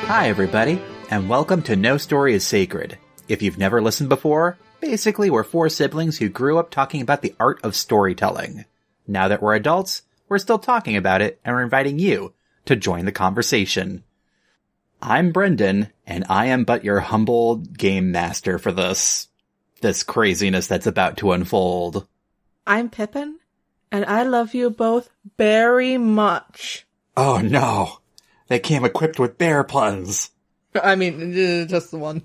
Hi, everybody, and welcome to No Story is Sacred. If you've never listened before, basically we're four siblings who grew up talking about the art of storytelling. Now that we're adults, we're still talking about it, and we're inviting you to join the conversation. I'm Brendan, and I am but your humble game master for this craziness that's about to unfold. I'm Pippin, and I love you both very much. Oh no! They came equipped with bear puns! I mean, just the one.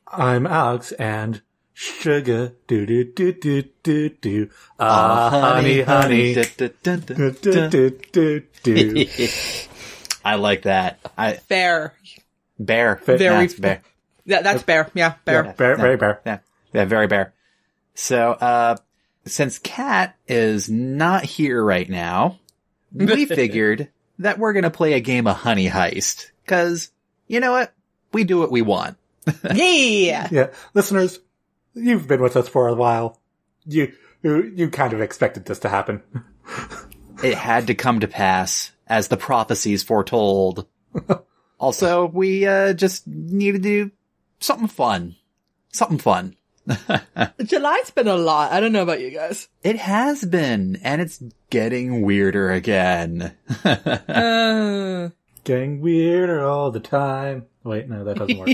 I'm Alex, and sugar do-do-do-do-do-do. Honey, honey. Do-do-do-do-do. I like that. Bear. Bear. Very bear. Yeah, that's bear. Yeah, bear. Bear, very bear. Yeah, very bear. So, since Kat is not here right now, we figured that we're gonna play a game of Honey Heist. 'Cause, you know what? We do what we want. Yeah! Yeah, listeners, you've been with us for a while. You kind of expected this to happen. It had to come to pass, as the prophecies foretold. Also, we just needed to do something fun. July's been a lot. I don't know about you guys. It has been, and it's getting weirder again. Getting weirder all the time. Wait, no, that doesn't work.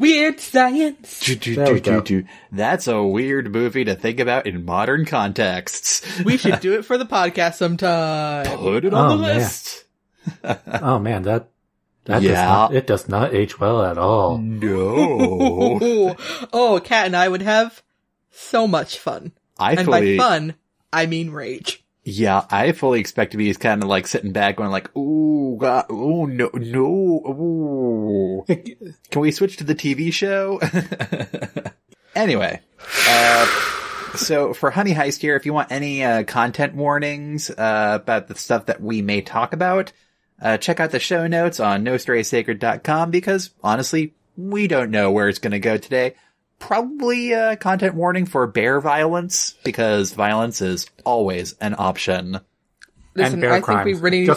Weird science. There we go. That's a weird movie to think about in modern contexts. We should do it for the podcast sometime. Put it on the man. list. Oh man, that Yeah. does not age well at all. No. Oh, Kat and I would have so much fun. And by fun, I mean rage. Yeah, I fully expect to be kind of like sitting back going like, ooh, God, ooh, no, ooh. Can we switch to the TV show? Anyway, so for Honey Heist here, if you want any content warnings about the stuff that we may talk about, check out the show notes on nostorysacred.com because honestly, we don't know where it's going to go today. Probably content warning for bear violence, because violence is always an option. Listen, and bear I crimes. think we really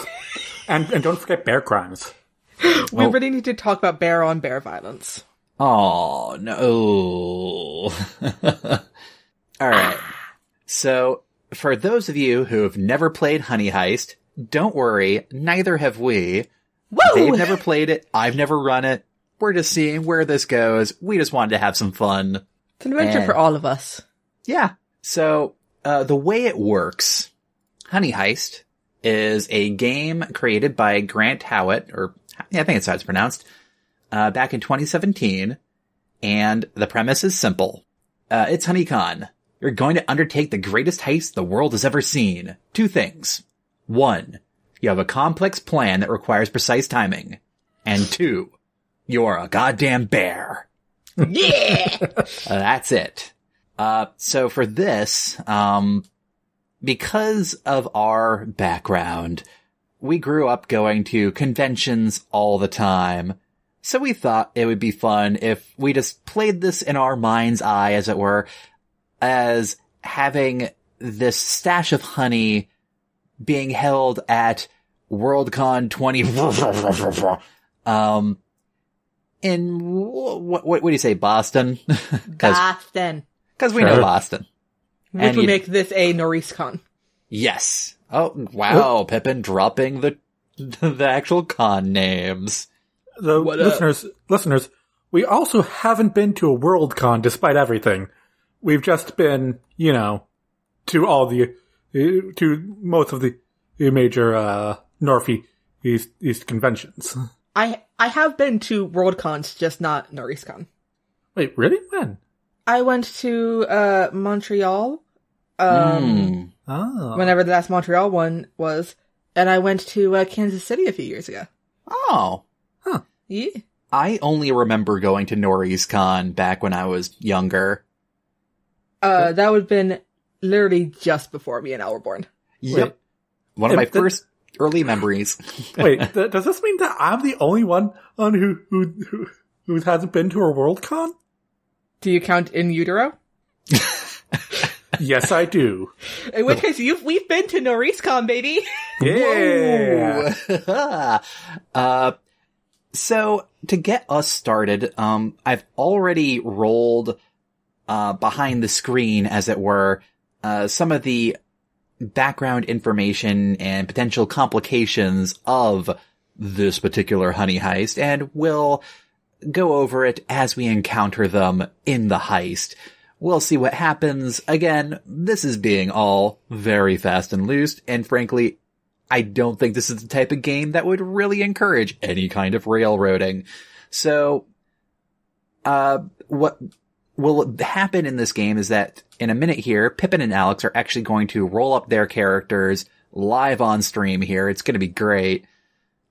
and don't forget bear crimes. we really need to talk about bear on bear violence. Oh, no. Alright. So, for those of you who have never played Honey Heist, don't worry, neither have we. Woo! They've never played it, I've never run it. We're just seeing where this goes. We just wanted to have some fun. It's an adventure for all of us. Yeah. So, the way it works, Honey Heist is a game created by Grant Howitt, I think that's how it's pronounced, back in 2017. And the premise is simple. It's HoneyCon. You're going to undertake the greatest heist the world has ever seen. Two things. One, you have a complex plan that requires precise timing. And two, you're a goddamn bear. Yeah! That's it. So for this, because of our background, we grew up going to conventions all the time. So we thought it would be fun if we just played this in our mind's eye, as it were, as having this stash of honey being held at Worldcon 20, in, what do you say, Boston? Boston. Because we know Boston. Which would make this a NorriceCon. Yes. Oh, wow, Pippin dropping the actual con names. Listeners, we also haven't been to a Worldcon despite everything. We've just been, to most of the major, Northeast conventions. I have been to Worldcons, just not NorriceCon. Wait, really? When? I went to, Montreal, whenever the last Montreal one was, and I went to, Kansas City a few years ago. Oh. Huh. Yeah. I only remember going to NorriceCon back when I was younger. That would have been literally just before me and Al were born. Yep. Wait, one of my first early memories. Wait, does this mean that I'm the only one who hasn't been to a Worldcon? Do you count in utero? Yes, I do. In which case, we've been to NorriceCon, baby. Yeah. So to get us started, I've already rolled, behind the screen, as it were, some of the background information and potential complications of this particular Honey Heist, and we'll go over it as we encounter them in the heist. We'll see what happens. Again, this is being all very fast and loose, and frankly, I don't think this is the type of game that would really encourage any kind of railroading. So, what will happen in this game is that in a minute here, Pippin and Alex are actually going to roll up their characters live on stream here. It's going to be great.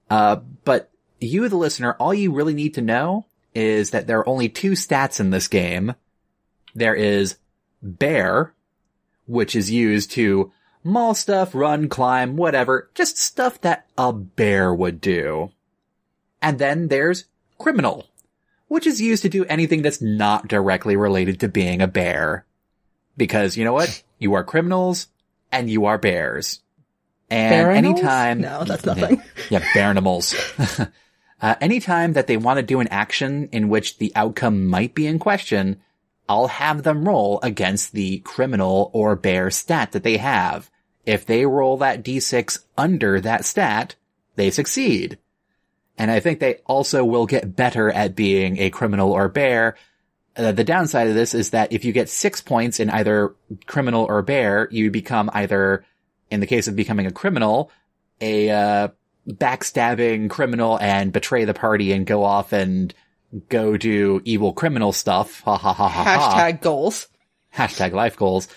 But you, the listener, all you really need to know is that there are only two stats in this game. There is bear, which is used to maul stuff, run, climb, whatever, just stuff that a bear would do. And then there's criminal, which is used to do anything that's not directly related to being a bear. Because you know what? You are criminals and you are bears. And anytime... No, that's nothing. Yeah, bear-animals. Anytime that they want to do an action in which the outcome might be in question, I'll have them roll against the criminal or bear stat that they have. If they roll that d6 under that stat, they succeed. And I think they also will get better at being a criminal or bear. The downside of this is that if you get 6 points in either criminal or bear, you become either, in the case of becoming a criminal, a backstabbing criminal and betray the party and go off and go do evil criminal stuff. Ha ha ha ha ha. Hashtag goals. Hashtag life goals.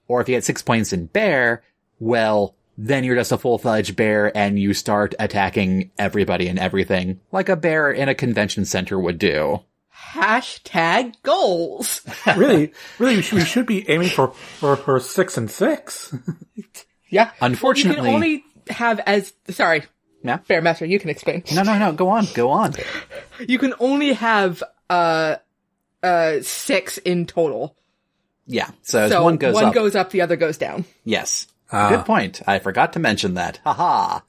Or if you get 6 points in bear, well, then you're just a full-fledged bear and you start attacking everybody and everything like a bear in a convention center would do. Hashtag goals. Really, we should be aiming for 6 and 6. Yeah. Unfortunately. Well, you can only have sorry. Yeah. Bear Master, you can explain. No. Go on. You can only have, 6 in total. Yeah. So as one goes up. One goes up, the other goes down. Yes. Good point. I forgot to mention that. Haha.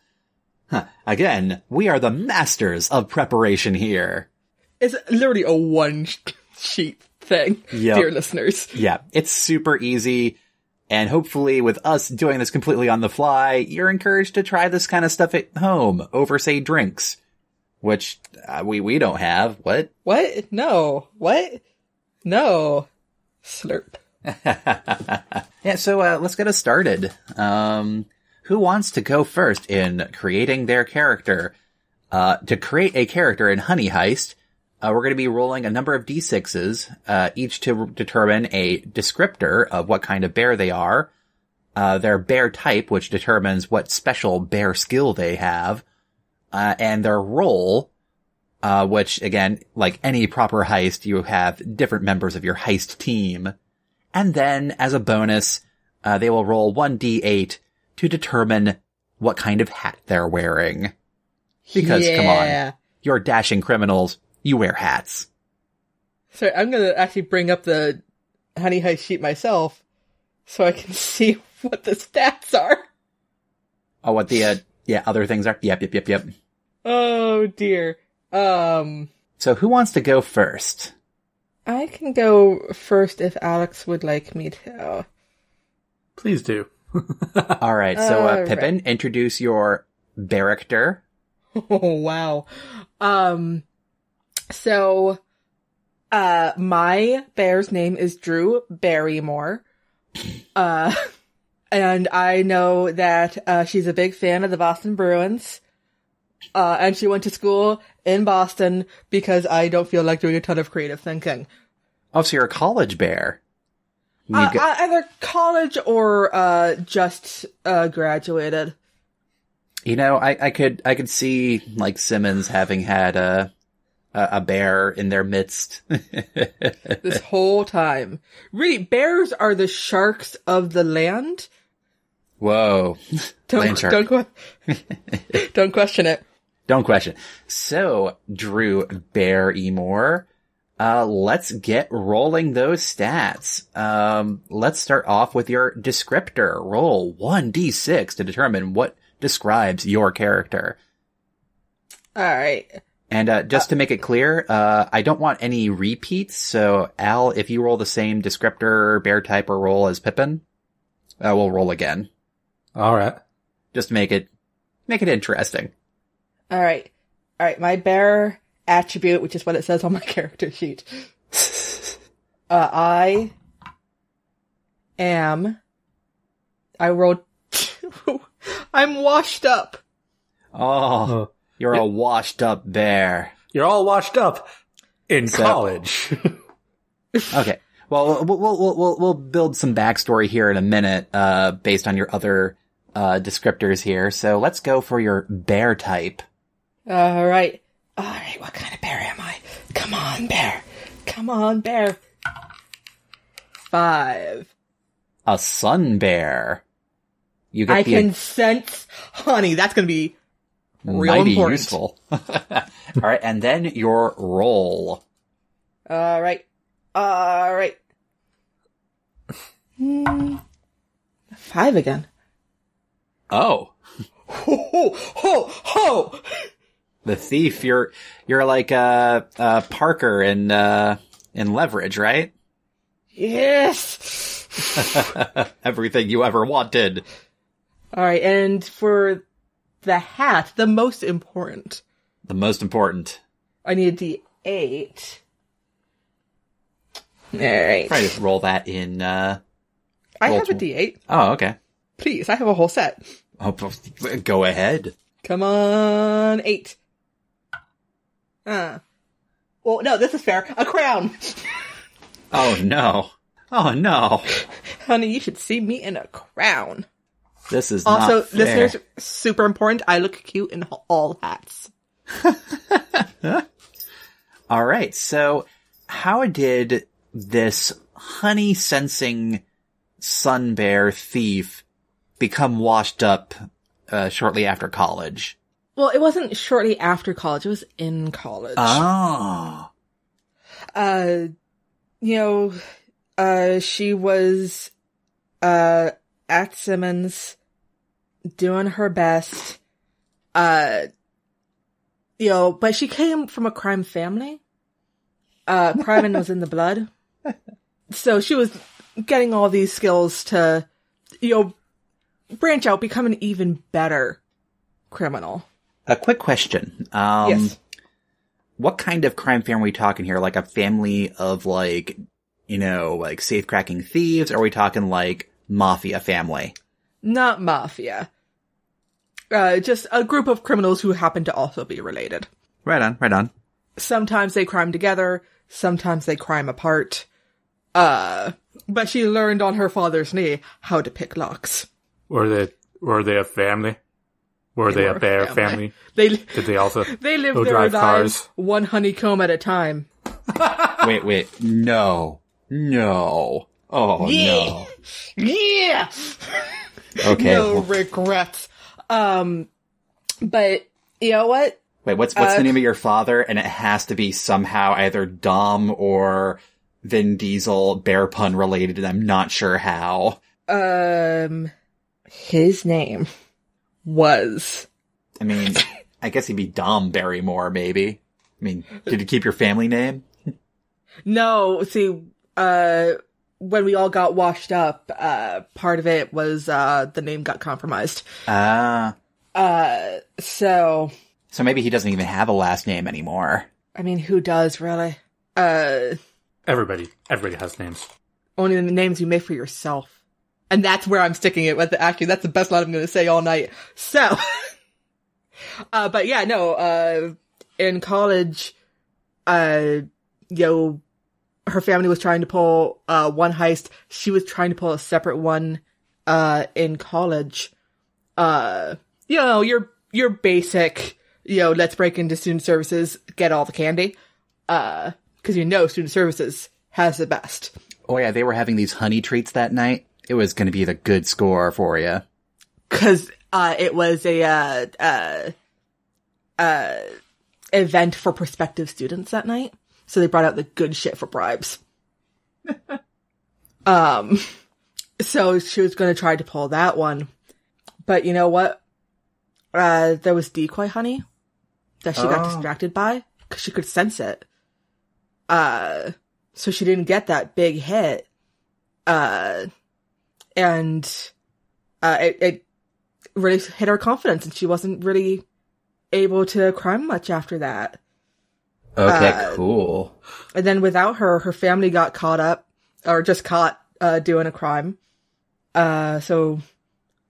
Again, we are the masters of preparation here. It's literally a one-sheet thing, dear listeners. Yeah, it's super easy. And hopefully with us doing this completely on the fly, you're encouraged to try this kind of stuff at home over, say, drinks. Which, we don't have. What? What? No. What? No. Slurp. Yeah, so let's get us started. Who wants to go first in creating their character? To create a character in Honey Heist, we're going to be rolling a number of d6s, each to determine a descriptor of what kind of bear they are, their bear type, which determines what special bear skill they have, and their role, which, again, like any proper heist, you have different members of your heist team. And then, as a bonus, they will roll 1d8 to determine what kind of hat they're wearing. Because, come on, you're dashing criminals, you wear hats. Sorry, I'm gonna actually bring up the Honey Heist sheet myself, so I can see what the stats are. Oh, what the, other things are? Yep. Oh, dear. So who wants to go first? I can go first if Alex would like me to. Please do. All right. So, Pippin, introduce your character. Oh, wow. So, my bear's name is Drew Barrymore. And I know that, she's a big fan of the Boston Bruins. And she went to school in Boston because I don't feel like doing a ton of creative thinking. Oh, so you're a college bear. Either college or, just, graduated. You know, I could see, like, Simmons having had a bear in their midst. This whole time. Really, bears are the sharks of the land. Whoa. Land shark. Don't question it. Don't question. So, Drew Barrymore, Let's get rolling those stats. Let's start off with your descriptor. Roll 1d6 to determine what describes your character. All right. And just to make it clear, I don't want any repeats. So, Al, if you roll the same descriptor, bear type, or roll as Pippin, we'll roll again. All right. Just to make it interesting. All right. My bear attribute, which is what it says on my character sheet. I rolled 2. I'm washed up. Oh, you're a washed up bear. You're all washed up in college. Okay. Well, we'll build some backstory here in a minute, based on your other, descriptors here. So let's go for your bear type. All right. What kind of bear am I? Come on, bear. 5. A sun bear. You get I can sense honey. That's going to be real mighty important. useful. All right. And then your roll. All right. 5 again. Oh. Ho! The thief, you're like, Parker in Leverage, right? Yes! Everything you ever wanted. Alright, and for the hat, the most important. I need a D8. Alright. Try to roll that in, I have a D8. Oh, okay. Please, I have a whole set. Oh, go ahead. Come on, 8. Well, no, this is fair. A crown. Oh no. Honey, you should see me in a crown. This is also, not fair. listeners, super important. I look cute in all hats. All right. So how did this honey sensing sun bear thief become washed up, shortly after college? Well, it wasn't shortly after college. It was in college. Oh. She was, at Simmons doing her best. But she came from a crime family. Crime was in the blood. So she was getting all these skills to, branch out, become an even better criminal. A quick question. Yes. What kind of crime family are we talking here? Like a family of like safe-cracking thieves? Or are we talking like mafia family? Not mafia. Just a group of criminals who happen to also be related. Right on. Sometimes they crime together, sometimes they crime apart. But she learned on her father's knee how to pick locks. Were they a family? Were they a bear family? Did they also they lived go their drive lives cars? one honeycomb at a time. Wait. No. Oh, Yeah. no. Yeah! Okay. No regrets. But you know what? Wait, what's the name of your father? And it has to be somehow either Dom or Vin Diesel bear pun related, and I'm not sure how. His name was... I mean, I guess he'd be Dom Barrymore, maybe. I mean, did you keep your family name? No, see, when we all got washed up, part of it was, the name got compromised. So maybe he doesn't even have a last name anymore. I mean, who does, really? Everybody has names. Only the names you make for yourself. And that's where I'm sticking it with. Actually, that's the best line I'm going to say all night. So, but yeah, no, in college, her family was trying to pull, one heist. She was trying to pull a separate one, in college. Your basic, let's break into student services, get all the candy. Cause student services has the best. Oh yeah, they were having these honey treats that night. It was going to be the good score for you. Cause, it was a event for prospective students that night. So they brought out the good shit for bribes. So she was going to try to pull that one. But you know what? There was decoy honey that she got distracted by because she could sense it. So she didn't get that big hit. And it really hit her confidence, and she wasn't really able to crime much after that. Okay, cool. And then without her, her family got caught up, or just caught doing a crime. So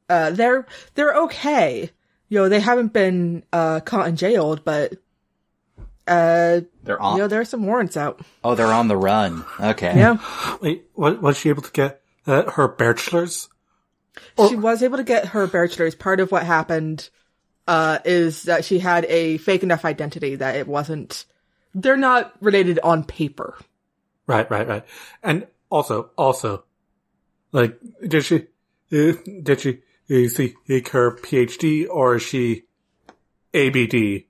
they're okay. You know, they haven't been caught and jailed, but they're on. You know, there are some warrants out. Oh, they're on the run. Okay. Yeah. Wait, was she able to get her bachelor's? She was able to get her bachelor's. Part of what happened is that she had a fake enough identity that it wasn't. They're not related on paper. Right. And also, like, did she seek her PhD, or is she ABD,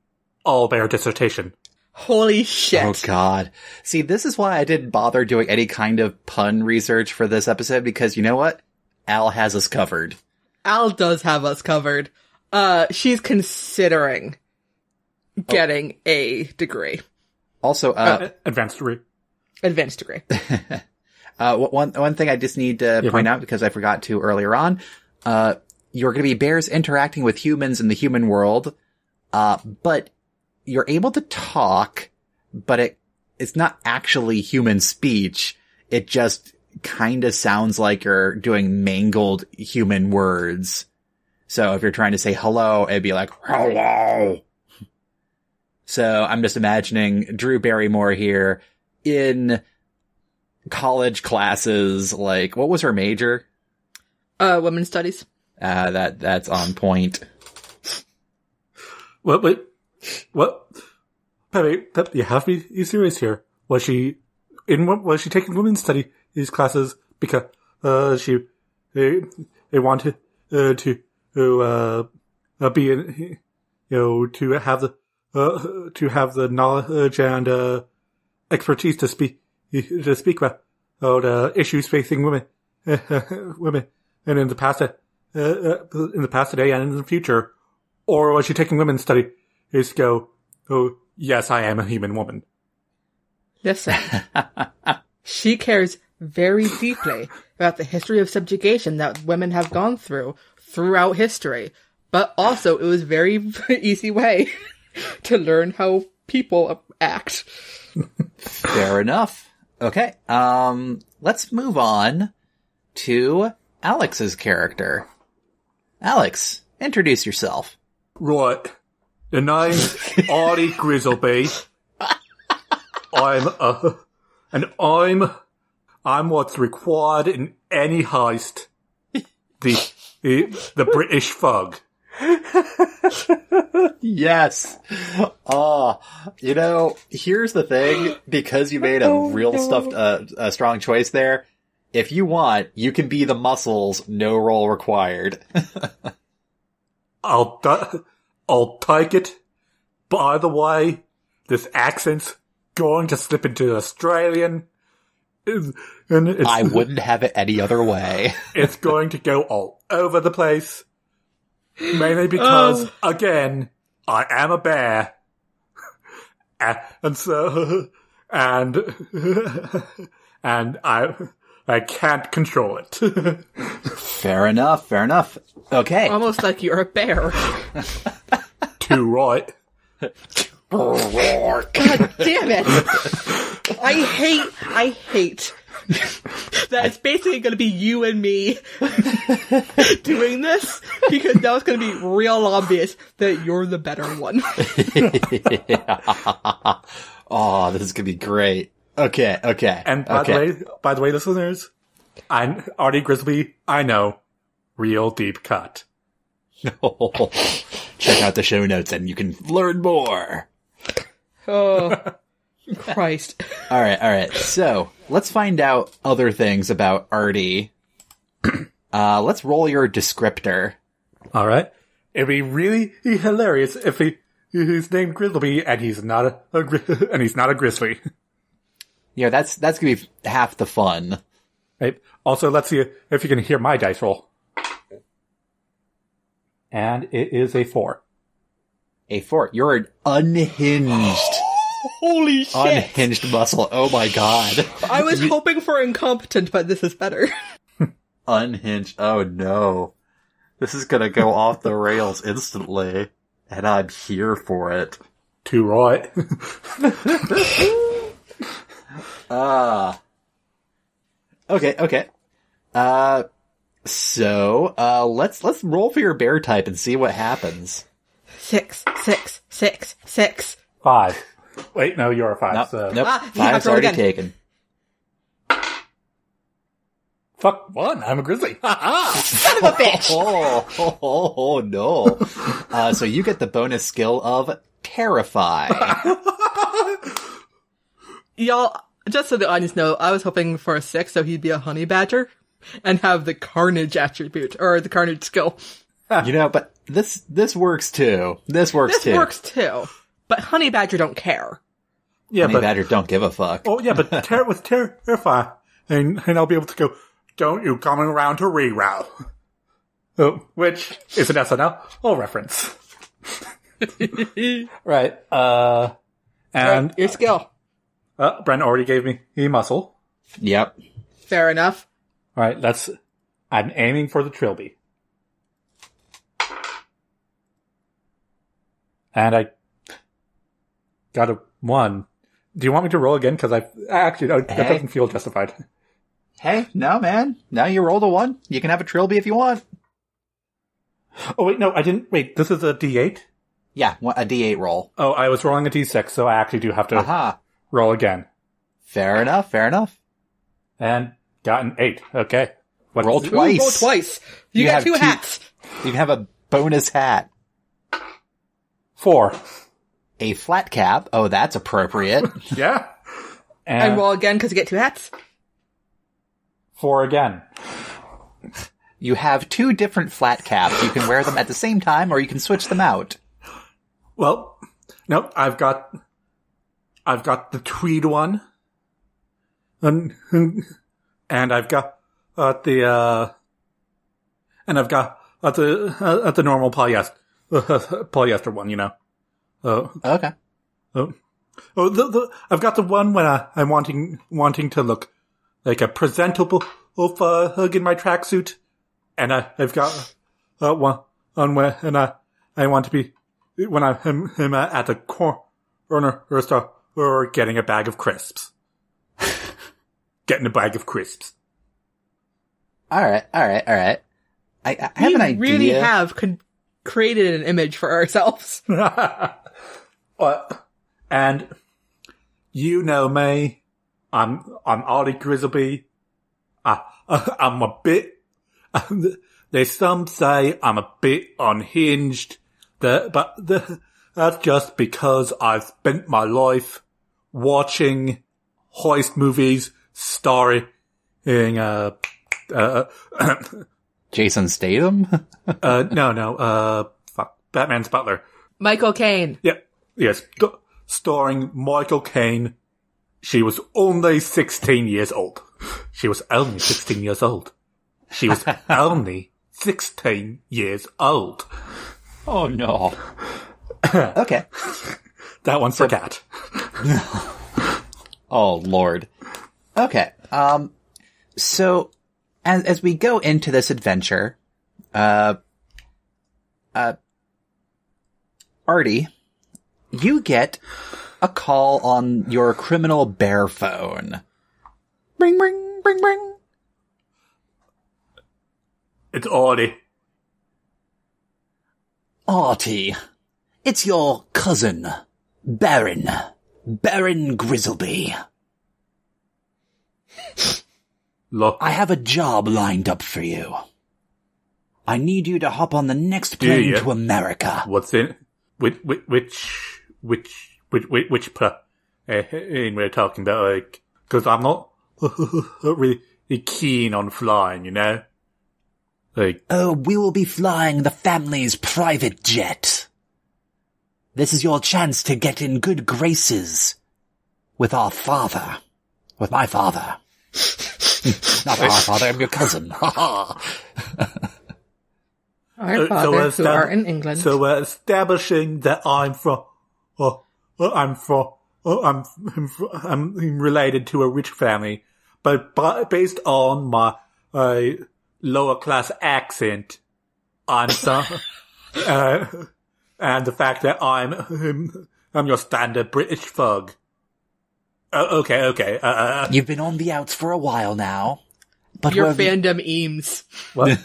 all bear dissertation? Holy shit. Oh god. See, this is why I didn't bother doing any kind of pun research for this episode, because you know what? Al has us covered. Al does have us covered. She's considering getting a degree. Also, advanced degree. Advanced degree. One thing I just need to point out, because I forgot to earlier on, you're going to be bears interacting with humans in the human world, but you're able to talk, but it's not actually human speech. It just kind of sounds like you're doing mangled human words. So if you're trying to say hello, it'd be like, hello. So I'm just imagining Drew Barrymore here in college classes. Like, what was her major? Women's studies. That's on point. What? Pepe, you have to be serious here. Was she taking women's studies classes because they wanted to be in, to have the knowledge and expertise to speak about issues facing women and in the past today and in the future? Or was she taking women's studies to go, oh yes, I am a human woman? Listen, she cares very deeply about the history of subjugation that women have gone throughout history. But also, it was a very easy way to learn how people act. Fair enough. Okay, let's move on to Alex's character. Alex, introduce yourself. Right. The name's Artie Grizzleby. I'm what's required in any heist. The British thug. Yes. Here's the thing, because you made a a strong choice there. If you want, you can be the muscles, no role required. I'll take it. By the way, this accent's going to slip into Australian. I wouldn't have it any other way. It's going to go all over the place. Mainly because, again, I am a bear. And so, and I can't control it. Fair enough. Okay. Almost like you're a bear. Too right. God damn it. I hate that it's basically going to be you and me doing this, because now it's going to be real obvious that you're the better one. Oh, this is going to be great. Okay. And by the way, listeners, I'm Artie Grizzleby. I know. Real deep cut. Check out the show notes and you can learn more. Oh, Christ. All right. So let's find out other things about Artie. Let's roll your descriptor. All right. It'd be really hilarious if he's named Grizzleby and he's not a grizzly. Yeah, that's gonna be half the fun. Right. Also, let's see if you can hear my dice roll. And it is a 4. A 4. You're an unhinged. Holy shit! Unhinged muscle. Oh my god. I was hoping for incompetent, but this is better. Unhinged. Oh no. This is gonna go off the rails instantly. And I'm here for it. Too right. Okay. So, let's roll for your bear type and see what happens. 6. 5. Wait, no, you're a 5. Nope. So. Nope. you have 5's to roll already again. taken. Fuck 1. I'm a grizzly. Son of a bitch! Oh, no. So you get the bonus skill of Terrify. Y'all, just so the audience know, I was hoping for a 6, so he'd be a honey badger and have the carnage attribute, or the carnage skill. But this works too. This works too. But honey badger don't care. Yeah, Honey but Badger don't give a fuck. oh yeah, but with Terrify, and I'll be able to go. Don't you coming around to reroute? Oh, which is an SNL reference. Right. And Your skill. Brent already gave me muscle. Yep. Fair enough. All right, I'm aiming for the trilby. And I got a 1. Do you want me to roll again? Because that doesn't feel justified. Hey, no, man. Now you rolled a 1. You can have a trilby if you want. Oh, wait, no, I didn't. Wait, this is a D8? Yeah, a D8 roll. Oh, I was rolling a D6, so I actually do have to Aha. roll again. Fair enough. And got an 8. Okay. Roll Ooh, twice. roll twice. You got have 2 hats. You can have a bonus hat. 4. A flat cap. Oh, that's appropriate. Yeah. And roll again because you get 2 hats. 4 again. You have 2 different flat caps. You can wear them at the same time, or you can switch them out. Well, no, I've got the tweed one. And I've got the normal polyester one, Okay. I've got the one when I'm wanting to look like a presentable hug in my tracksuit, and I've got one where I want to be when I'm at the corner store or getting a bag of crisps. Getting a bag of crisps. All right. I have an idea. We really have created an image for ourselves. And you know me, I'm Ollie Grizzleby. I'm a bit. There's some say I'm a bit unhinged, but that's just because I've spent my life watching heist movies starring Jason Statham? fuck, Batman's butler. Michael Caine. Yes, starring Michael Caine. She was only 16 years old. She was only 16 years old. She was only 16 years old. Oh no. Okay. That one's for Cat. Oh Lord. Okay. So as we go into this adventure, Artie, you get a call on your criminal bear phone. Ring, ring, ring, ring. It's Artie. Artie, it's your cousin, Baron Grizzleby. Look, I have a job lined up for you. I need you to hop on the next plane to America. what's in? Which plane we're talking about? Like, because I'm not really keen on flying, you know. Like, Oh, we will be flying the family's private jet. This is your chance to get in good graces with our father. with my father. Not our father, I'm your cousin. Our father, who are in England. So we're establishing that I'm related to a rich family, but based on my lower class accent, I'm and the fact that I'm your standard British thug. Okay. You've been on the outs for a while now. But your fandom Eames. What?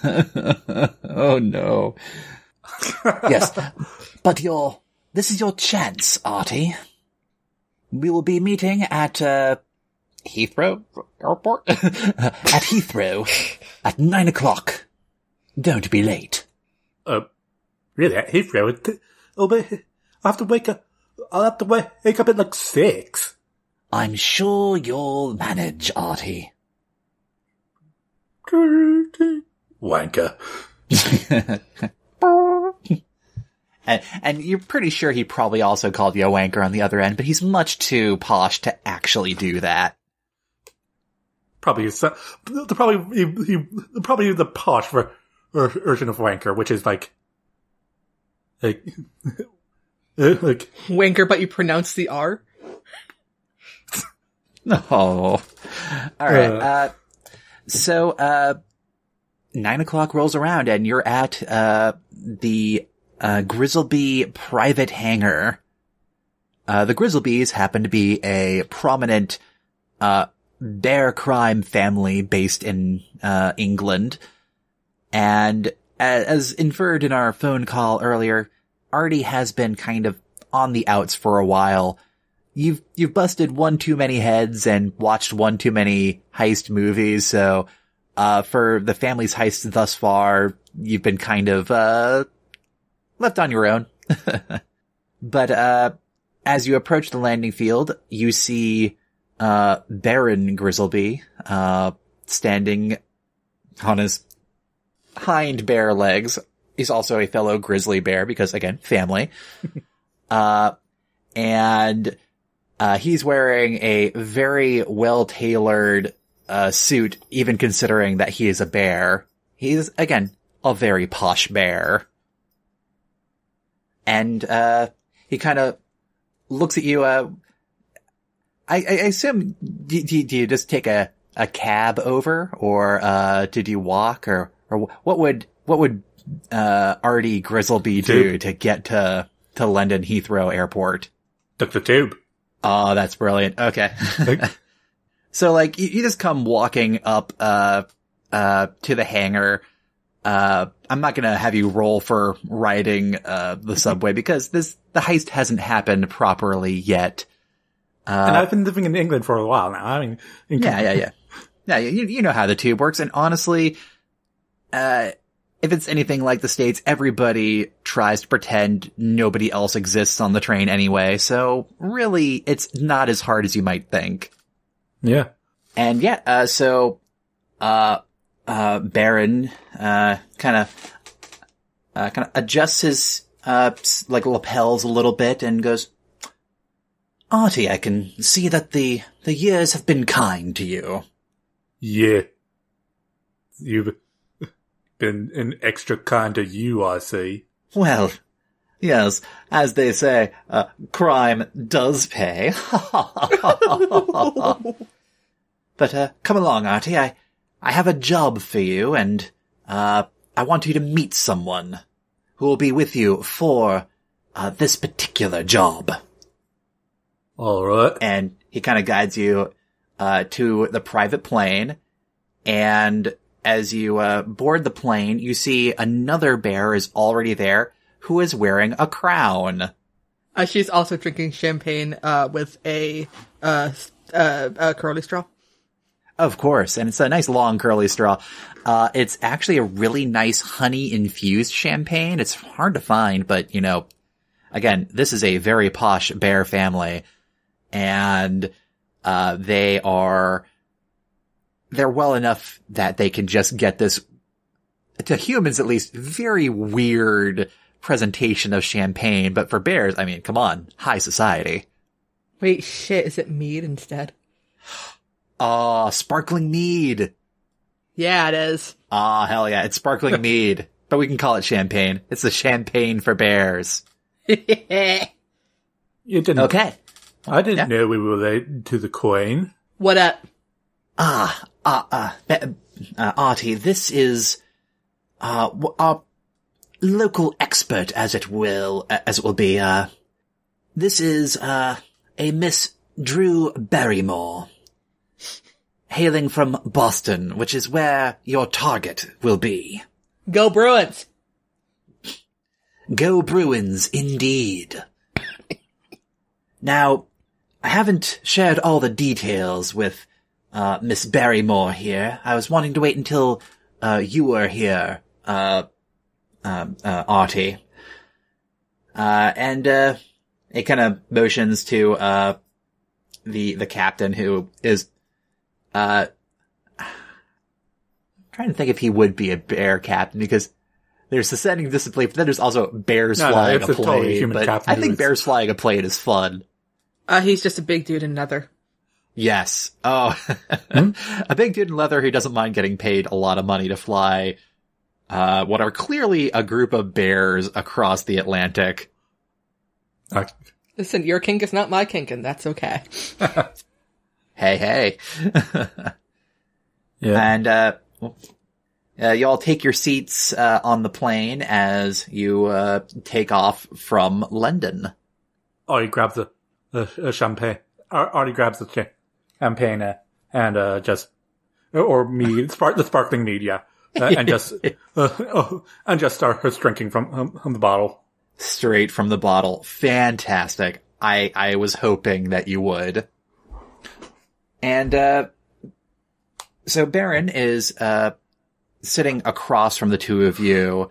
Oh no. Yes, but this is your chance, Artie. We will be meeting at Heathrow Airport? At Heathrow at 9 o'clock. Don't be late. Really? At Heathrow? I'll have to wake up at like 6. I'm sure you'll manage, Artie. Wanker. And you're pretty sure he probably also called you a wanker on the other end, but he's much too posh to actually do that. Probably the posh version of wanker, which is like Wanker, but you pronounce the R? Oh. Alright, So, 9 o'clock rolls around and you're at, the, Grizzleby private hangar. The Grizzlebees happen to be a prominent, bear crime family based in, England. And as inferred in our phone call earlier, Artie has been kind of on the outs for a while. You've busted one too many heads and watched one too many heist movies, so, for the family's heist thus far, you've been kind of, left on your own. But, as you approach the landing field, you see, Baron Grizzleby, standing on his hind bear legs. He's also a fellow grizzly bear because, again, family. And he's wearing a very well-tailored, suit, even considering that he is a bear. He's, again, a very posh bear. And, he kind of looks at you, I assume, do you just take a cab over, or, did you walk, or what would, Artie Grizzleby do to get to London Heathrow Airport? Took the tube. Oh, that's brilliant. Okay. So, like, you just come walking up, to the hangar. I'm not gonna have you roll for riding, the subway because the heist hasn't happened properly yet. And I've been living in England for a while now. I mean, Yeah, you know how the tube works. And honestly, if it's anything like the States, everybody tries to pretend nobody else exists on the train anyway. So really, it's not as hard as you might think. Yeah. And so, Baron, kind of adjusts his, lapels a little bit and goes, Artie, I can see that the years have been kind to you. Yeah. You've been an extra kind to you, I see. Well, yes, as they say, crime does pay. But, come along, Artie. I have a job for you, and, I want you to meet someone who will be with you for, this particular job. Alright. And he kind of guides you, to the private plane, and as you, board the plane, you see another bear is already there who is wearing a crown. She's also drinking champagne, with a curly straw. Of course, and it's a nice long curly straw. It's actually a really nice honey-infused champagne. It's hard to find, but, again, this is a very posh bear family, and they're well enough that they can just get this, to humans at least, very weird presentation of champagne, but for bears, I mean, come on, high society. Wait, shit, is it mead instead? Sparkling mead. Yeah, it is. Hell yeah. It's sparkling mead, but we can call it champagne. It's the champagne for bears. You didn't. Okay. I didn't know we were related to the Queen. What up? Artie, this is, our local expert, as it will be, this is, a Miss Drew Barrymore, hailing from Boston, which is where your target will be. Go Bruins! Go Bruins, indeed. Now, I haven't shared all the details with, Miss Barrymore here. I was wanting to wait until, you were here, Artie. And it kind of motions to, the captain who is, trying to think if he would be a bear captain, because there's ascending discipline, but then there's also bears flying a plane. Totally human but captain I think bears flying a plane is fun. He's just a big dude in leather. Yes. Oh, a big dude in leather who doesn't mind getting paid a lot of money to fly, what are clearly a group of bears across the Atlantic. Listen, your kink is not my kink, and that's okay. Hey. Yeah. And, you all take your seats, on the plane as you, take off from London. Artie grabs the champagne. Artie grabs the champagne and just or mead, the sparkling mead, yeah, and just starts drinking from the bottle. Straight from the bottle. Fantastic. I was hoping that you would. And so Baron is sitting across from the two of you,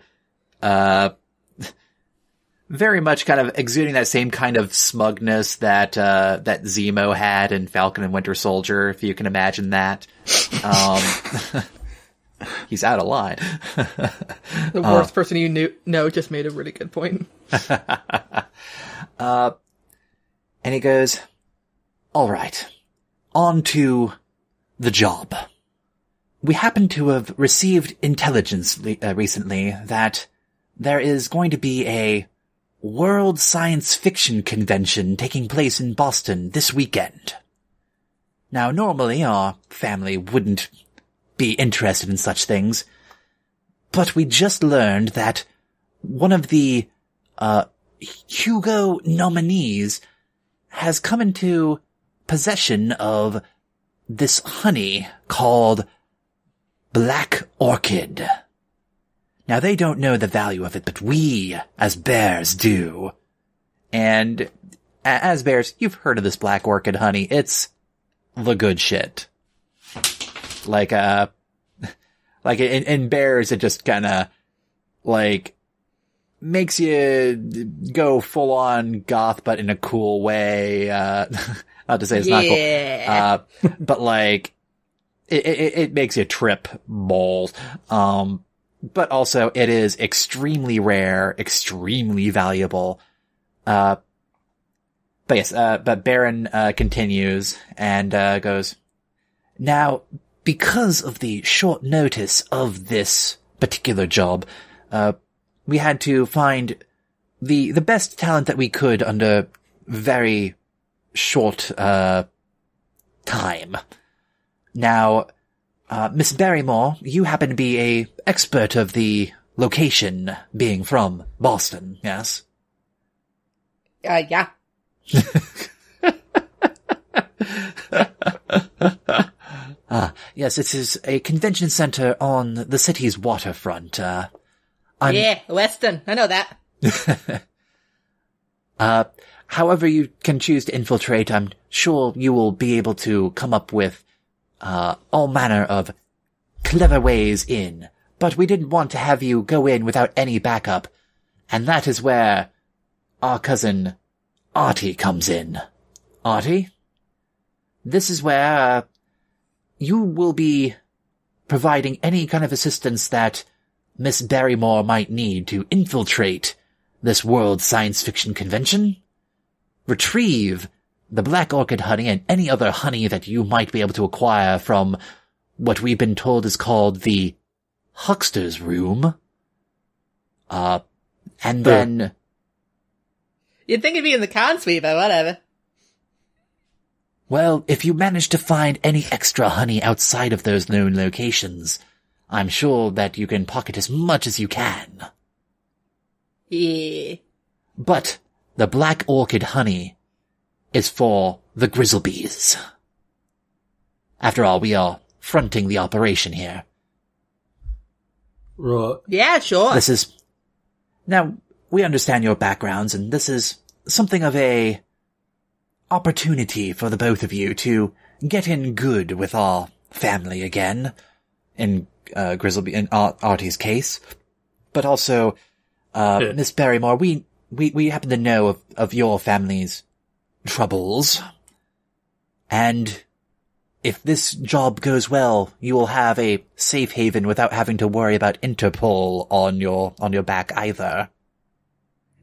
very much kind of exuding that same kind of smugness that that Zemo had in Falcon and Winter Soldier, if you can imagine that. He's out of line. The worst person you know just made a really good point. And he goes, all right, on to the job. We happen to have received intelligence recently that there is going to be a World Science Fiction Convention taking place in Boston this weekend. Now, normally our family wouldn't be interested in such things, but we just learned that one of the Hugo nominees has come into possession of this honey called Black Orchid. Now, they don't know the value of it, but we, as bears, do. And as bears, you've heard of this Black Orchid honey. It's the good shit. Like in bears, it just kinda, makes you go full on goth, but in a cool way. Not to say it's not cool. But it makes you trip balls. But also it is extremely rare, extremely valuable. But yes, but Baron, continues and, goes, now, because of the short notice of this particular job, we had to find the best talent that we could under very short, time. Now, Miss Barrymore, you happen to be a expert of the location, being from Boston, yes? Yeah. Yes, it is a convention center on the city's waterfront. Yeah, Weston. I know that. However you can choose to infiltrate, I'm sure you will be able to come up with all manner of clever ways in, but we didn't want to have you go in without any backup, and that is where our cousin Artie comes in. Artie? This is where you will be providing any kind of assistance that Miss Barrymore might need to infiltrate this World Science Fiction Convention, retrieve the black orchid honey and any other honey that you might be able to acquire from what we've been told is called the huckster's room. And then... You'd think it'd be in the con suite, but whatever. Well, if you manage to find any extra honey outside of those known locations, I'm sure that you can pocket as much as you can. Yeah. But the black orchid honey is for the Grizzlebees. After all, we are fronting the operation here. Right. Yeah, sure. Now, we understand your backgrounds, and this is something of a opportunity for the both of you to get in good with our family again, in Artie's case. But also, Miss Barrymore, we happen to know of your family's troubles. And if this job goes well, you will have a safe haven without having to worry about Interpol on your back either.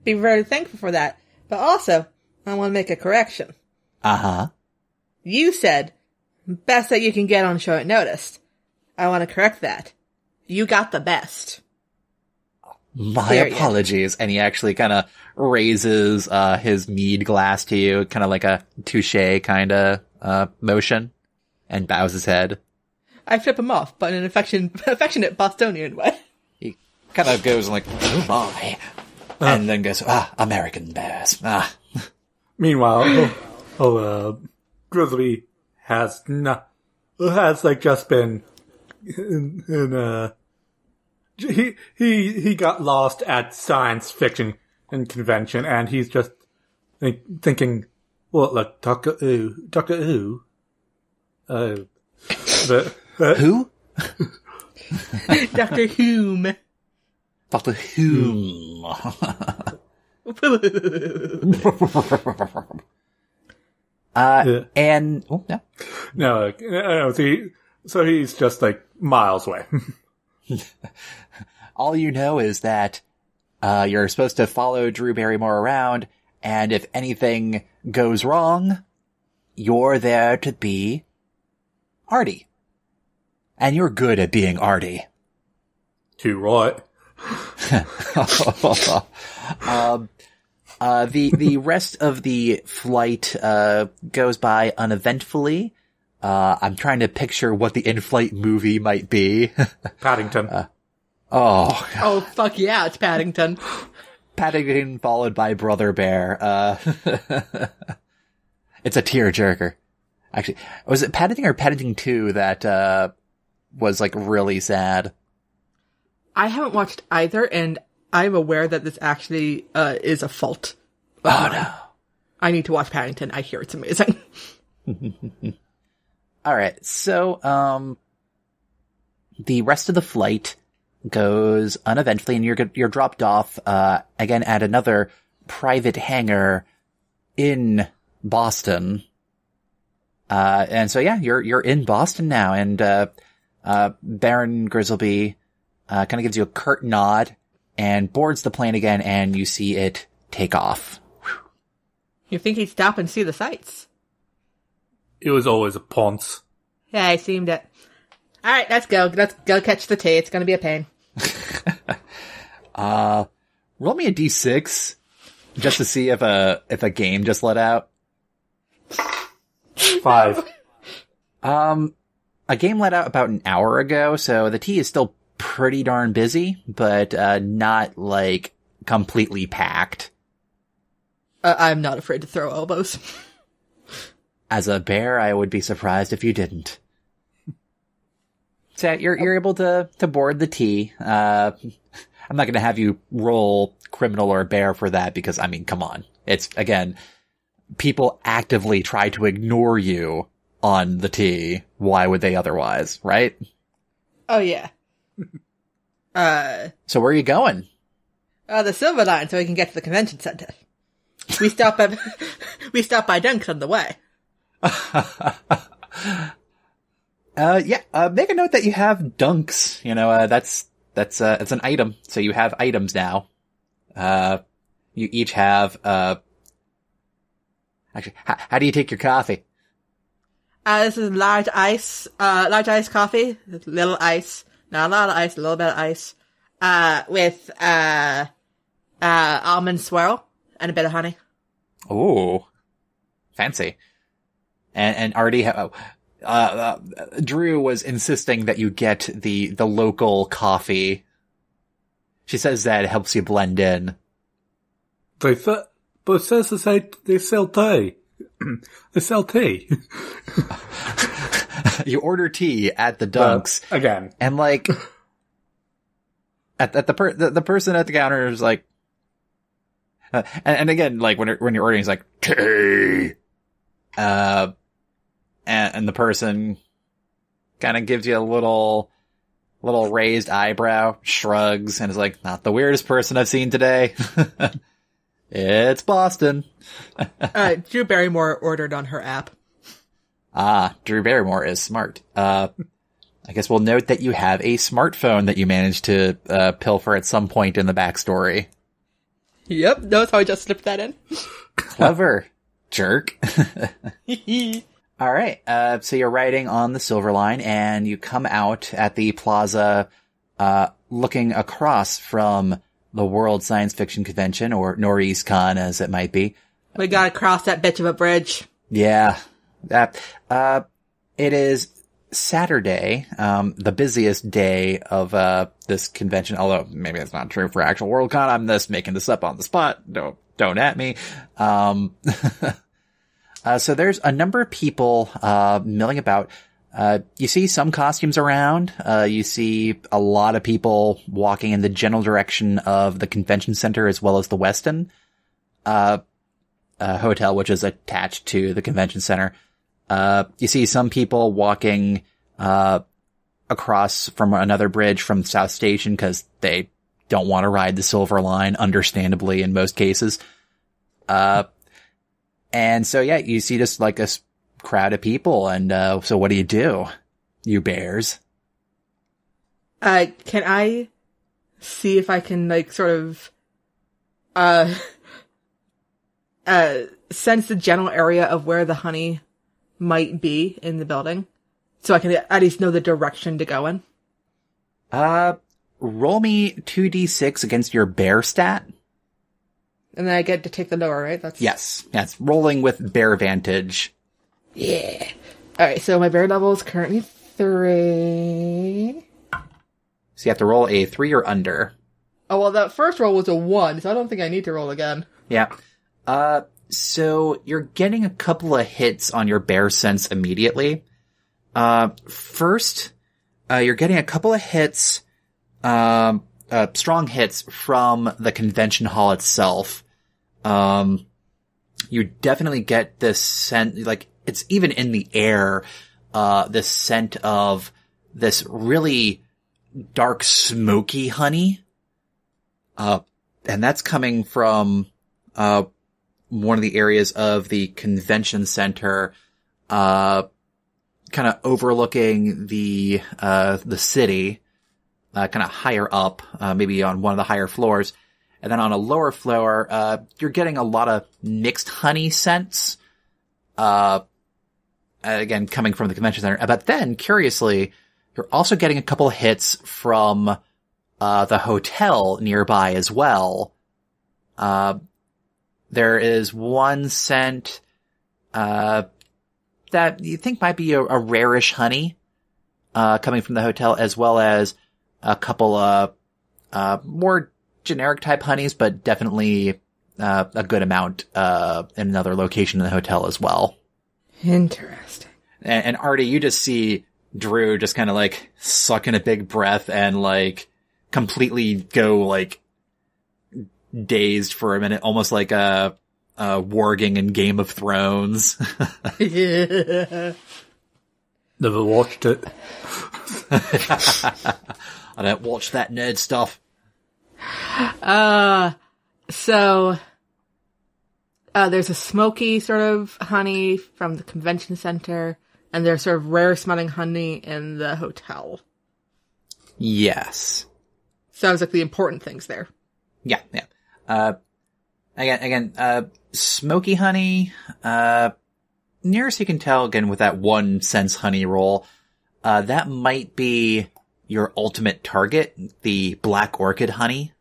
Be very thankful for that. But also, I want to make a correction. Uh-huh. You said, best that you can get on short notice. I want to correct that. You got the best. My Period. apologies. And he actually kind of raises his mead glass to you, kind of like a touche kind of motion, and bows his head. I flip him off, but in an affectionate Bostonian way. He kind of goes like, oh my, and then goes, American bears. Meanwhile, Grizzly has just been he got lost at science fiction and convention, and he's just thinking, well, like Doctor Who, Who? Dr. Hume. Dr. Hume. And yeah. No, so he's just like miles away. All you know is that you're supposed to follow Drew Barrymore around, and if anything goes wrong, you're there to be Artie. And you're good at being Artie. Too right. The rest of the flight goes by uneventfully. I'm trying to picture what the in-flight movie might be. Paddington. Oh, fuck yeah, it's Paddington. Paddington followed by Brother Bear. It's a tearjerker. Actually, was it Paddington or Paddington 2 that was like really sad? I haven't watched either, and I'm aware that this actually is a fault. Oh no. I need to watch Paddington. I hear it's amazing. Alright, so, the rest of the flight goes uneventfully, and you're dropped off, again at another private hangar in Boston. And so yeah, you're in Boston now, and, Baron Grizzleby, kind of gives you a curt nod and boards the plane again, and you see it take off. You think he'd stop and see the sights? It was always a ponce. Yeah, I seemed it. Alright, let's go. Let's go catch the tea. It's gonna be a pain. Roll me a d6 just to see if a game just let out. 5. A game let out about an hour ago, so the tea is still pretty darn busy, but not like completely packed. I'm not afraid to throw elbows. As a bear, I would be surprised if you didn't. So you're able to board the tea. I'm not going to have you roll criminal or bear for that because, I mean, come on. It's, again, people actively try to ignore you on the tea. Why would they otherwise, right? Oh, yeah. So where are you going? The Silver Line, so we can get to the convention center. We stop by Dunks on the way. Make a note that you have Dunks. You know, that's it's an item. So you have items now. You each have, how Actually, how do you take your coffee? This is large ice coffee. Little ice. Not a lot of ice, a little bit of ice. With, almond swirl and a bit of honey. Ooh. Fancy. And already, Drew was insisting that you get the local coffee. She says that it helps you blend in. But it says they sell tea. They sell tea. You order tea at the Dunks. Again. And like, at the person at the counter is like, and again, like when you're ordering, it's like, tea. And the person kind of gives you a little raised eyebrow, shrugs, and is like, not the weirdest person I've seen today. It's Boston. Drew Barrymore ordered on her app. Ah, Drew Barrymore is smart. I guess we'll note that you have a smartphone that you managed to pilfer at some point in the backstory. Yep, notice how I just slipped that in? Clever. Jerk. All right, so you're riding on the Silver Line, and you come out at the plaza looking across from the World Science Fiction Convention, or NorEastCon as it might be. We gotta cross that bitch of a bridge. Yeah. It is Saturday, the busiest day of this convention, although maybe that's not true for actual Worldcon. I'm just making this up on the spot. Don't at me. So there's a number of people milling about. You see some costumes around. You see a lot of people walking in the general direction of the convention center as well as the Westin hotel, which is attached to the convention center. You see some people walking across from another bridge from South Station because they don't want to ride the Silver Line, understandably in most cases. And so, yeah, you see just like a crowd of people. And so what do? You bears? Can I see if I can, like, sort of sense the general area of where the honey might be in the building? So I can at least know the direction to go in? Roll me 2d6 against your bear stat. And then I get to take the lower, right? Yes. That's rolling with bear vantage. Yeah. Alright, so my bear level is currently 3. So you have to roll a 3 or under. Oh, well, that first roll was a 1, so I don't think I need to roll again. Yeah. So you're getting a couple of hits on your bear sense immediately. First, you're getting a couple of hits, strong hits from the convention hall itself. You definitely get this scent, like, it's even in the air, this scent of this really dark, smoky honey. And that's coming from, one of the areas of the convention center, kind of overlooking the city, kind of higher up, maybe on one of the higher floors. And then on a lower floor, you're getting a lot of mixed honey scents, again, coming from the convention center. But then, curiously, you're also getting a couple of hits from, the hotel nearby as well. There is one scent, that you think might be a rarish honey, coming from the hotel, as well as a couple of, more generic type honeys, but definitely, a good amount, in another location in the hotel as well. Interesting. And Artie, you just see Drew just kind of like sucking a big breath and like completely go like dazed for a minute, almost like a warging in Game of Thrones. Yeah. Never watched it. I don't watch that nerd stuff. So, there's a smoky sort of honey from the convention center, and there's sort of rare smelling honey in the hotel. Yes. Sounds like the important things there. Yeah. Again, smoky honey, nearest you can tell, again, with that 1 sense honey roll, that might be your ultimate target, the black orchid honey.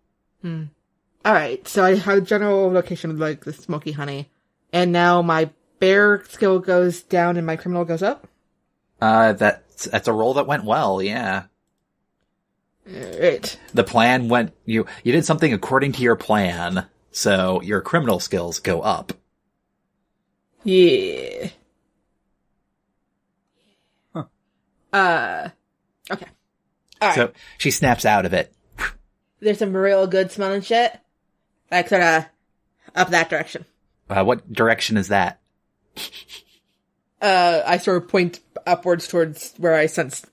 Alright, so I have a general location of, like, the smoky honey. And now my bear skill goes down and my criminal goes up? That's a roll that went well, yeah. Alright. The plan went, you did something according to your plan, so your criminal skills go up. Yeah. Okay. Alright. So she snaps out of it. There's some real good smelling shit. Like, sort of up that direction. What direction is that? I sort of point upwards towards where I sense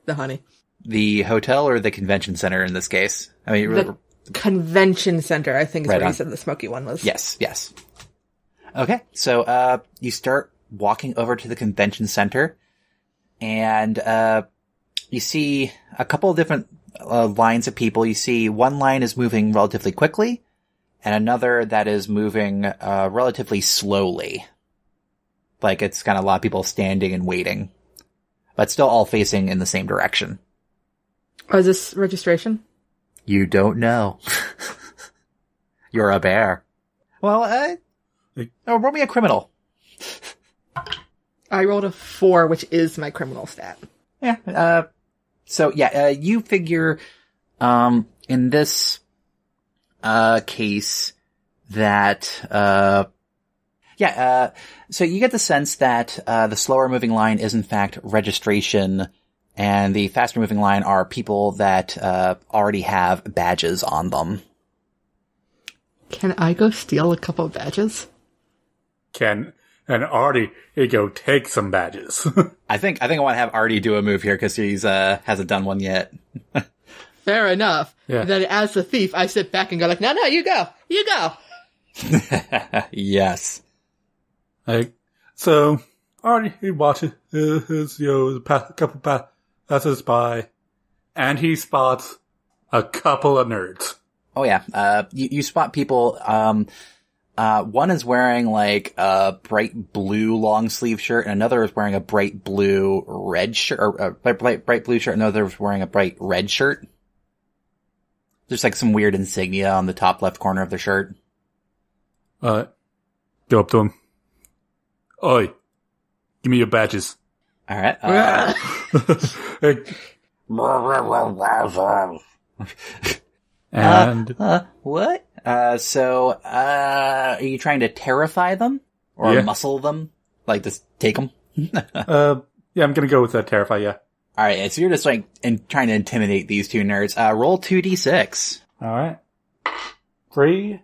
the honey. The hotel or the convention center in this case? I mean, The convention center, I think, is Right where on. you said the smoky one was. Yes. Okay, so you start walking over to the convention center, and you see a couple of different lines of people. You see one line is moving relatively quickly, and another that is moving relatively slowly. Like, it's kind of a lot of people standing and waiting, but still all facing in the same direction. Oh, is this registration? You don't know. You're a bear. Well, roll me a criminal. I rolled a 4, which is my criminal stat. Yeah, you figure, in this, case that, so you get the sense that, the slower moving line is in fact registration, and the faster moving line are people that, already have badges on them. Can I go steal a couple of badges? And Artie, go take some badges. I think I want to have Artie do a move here because he's, hasn't done one yet. Fair enough. Yeah. Then as the thief, I sit back and go like, no, you go. You go. Yes. So, Artie, he watches, a couple passes by, and he spots a couple of nerds. Oh yeah. You spot people, one is wearing like a bright blue long sleeve shirt, and another is wearing a bright blue red shirt, or bright blue shirt, and another is wearing a bright red shirt. There's like some weird insignia on the top left corner of the shirt. Go up to him. Oi, give me your badges. Alright, And what? So, are you trying to terrify them? Or Yeah. muscle them? Like, just take them? yeah, I'm gonna go with that terrify, yeah. Alright, so you're just like, trying to intimidate these two nerds. Roll 2d6. Alright. 3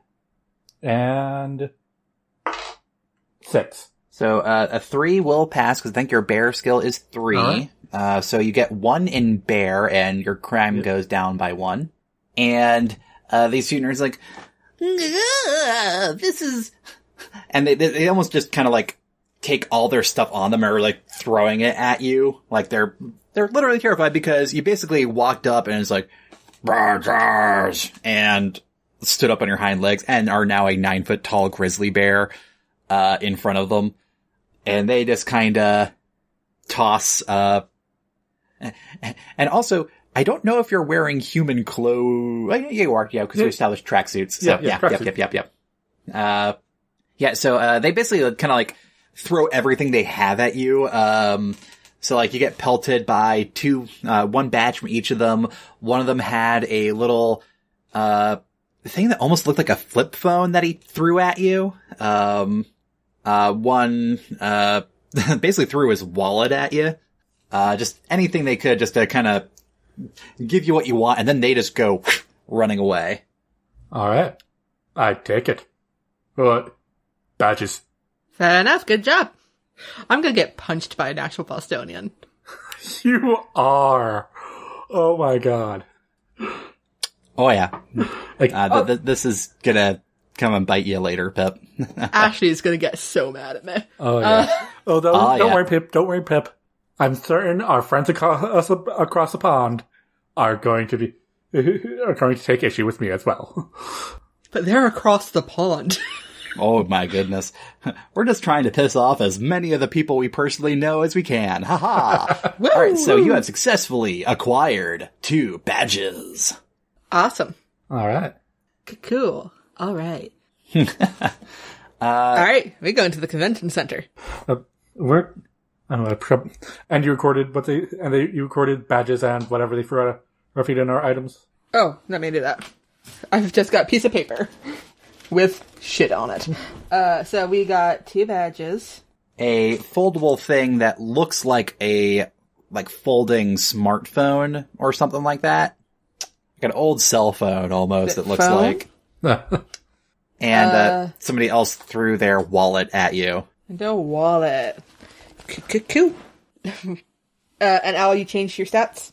and 6. So, a 3 will pass, because I think your bear skill is 3. Alright. So you get 1 in bear, and your crime goes down by 1. And, these two nerds like, this is, and they almost just kind of like take all their stuff on them, or like throwing it at you. Like they're literally terrified because you basically walked up and it's like, and stood up on your hind legs and are now a 9-foot tall grizzly bear, in front of them. And they just kind of toss, and also, I don't know if you're wearing human clothes. You are, yeah, because we established tracksuits. So, yep. So, they basically kind of like throw everything they have at you. So like you get pelted by one badge from each of them. One of them had a little, thing that almost looked like a flip phone that he threw at you. One, basically threw his wallet at you. Just anything they could just to kind of give you what you want, and then they just go running away. Alright. I take it. What? Badges. Fair enough. Good job. I'm gonna get punched by an actual Bostonian. You are. Oh my god. Oh yeah. Like, This is gonna come and bite you later, Pip. Ashley is gonna get so mad at me. oh yeah. Don't yeah. worry, Pip. Don't worry, Pip. I'm certain our friends across the pond are going to take issue with me as well. But they're across the pond. Oh my goodness. We're just trying to piss off as many of the people we personally know as we can. Haha. Alright, so you have successfully acquired 2 badges. Awesome. All right. Cool. All right. All right. We go into the convention center. We're, I don't know, and you recorded you recorded badges and whatever they threw at our feet in our items. Oh, let me do that. I've just got a piece of paper with shit on it. So we got 2 badges. A foldable thing that looks like a folding smartphone or something like that. Like an old cell phone almost, it looks phone? like. And somebody else threw their wallet at you. No wallet. Cool. And Al, you changed your stats?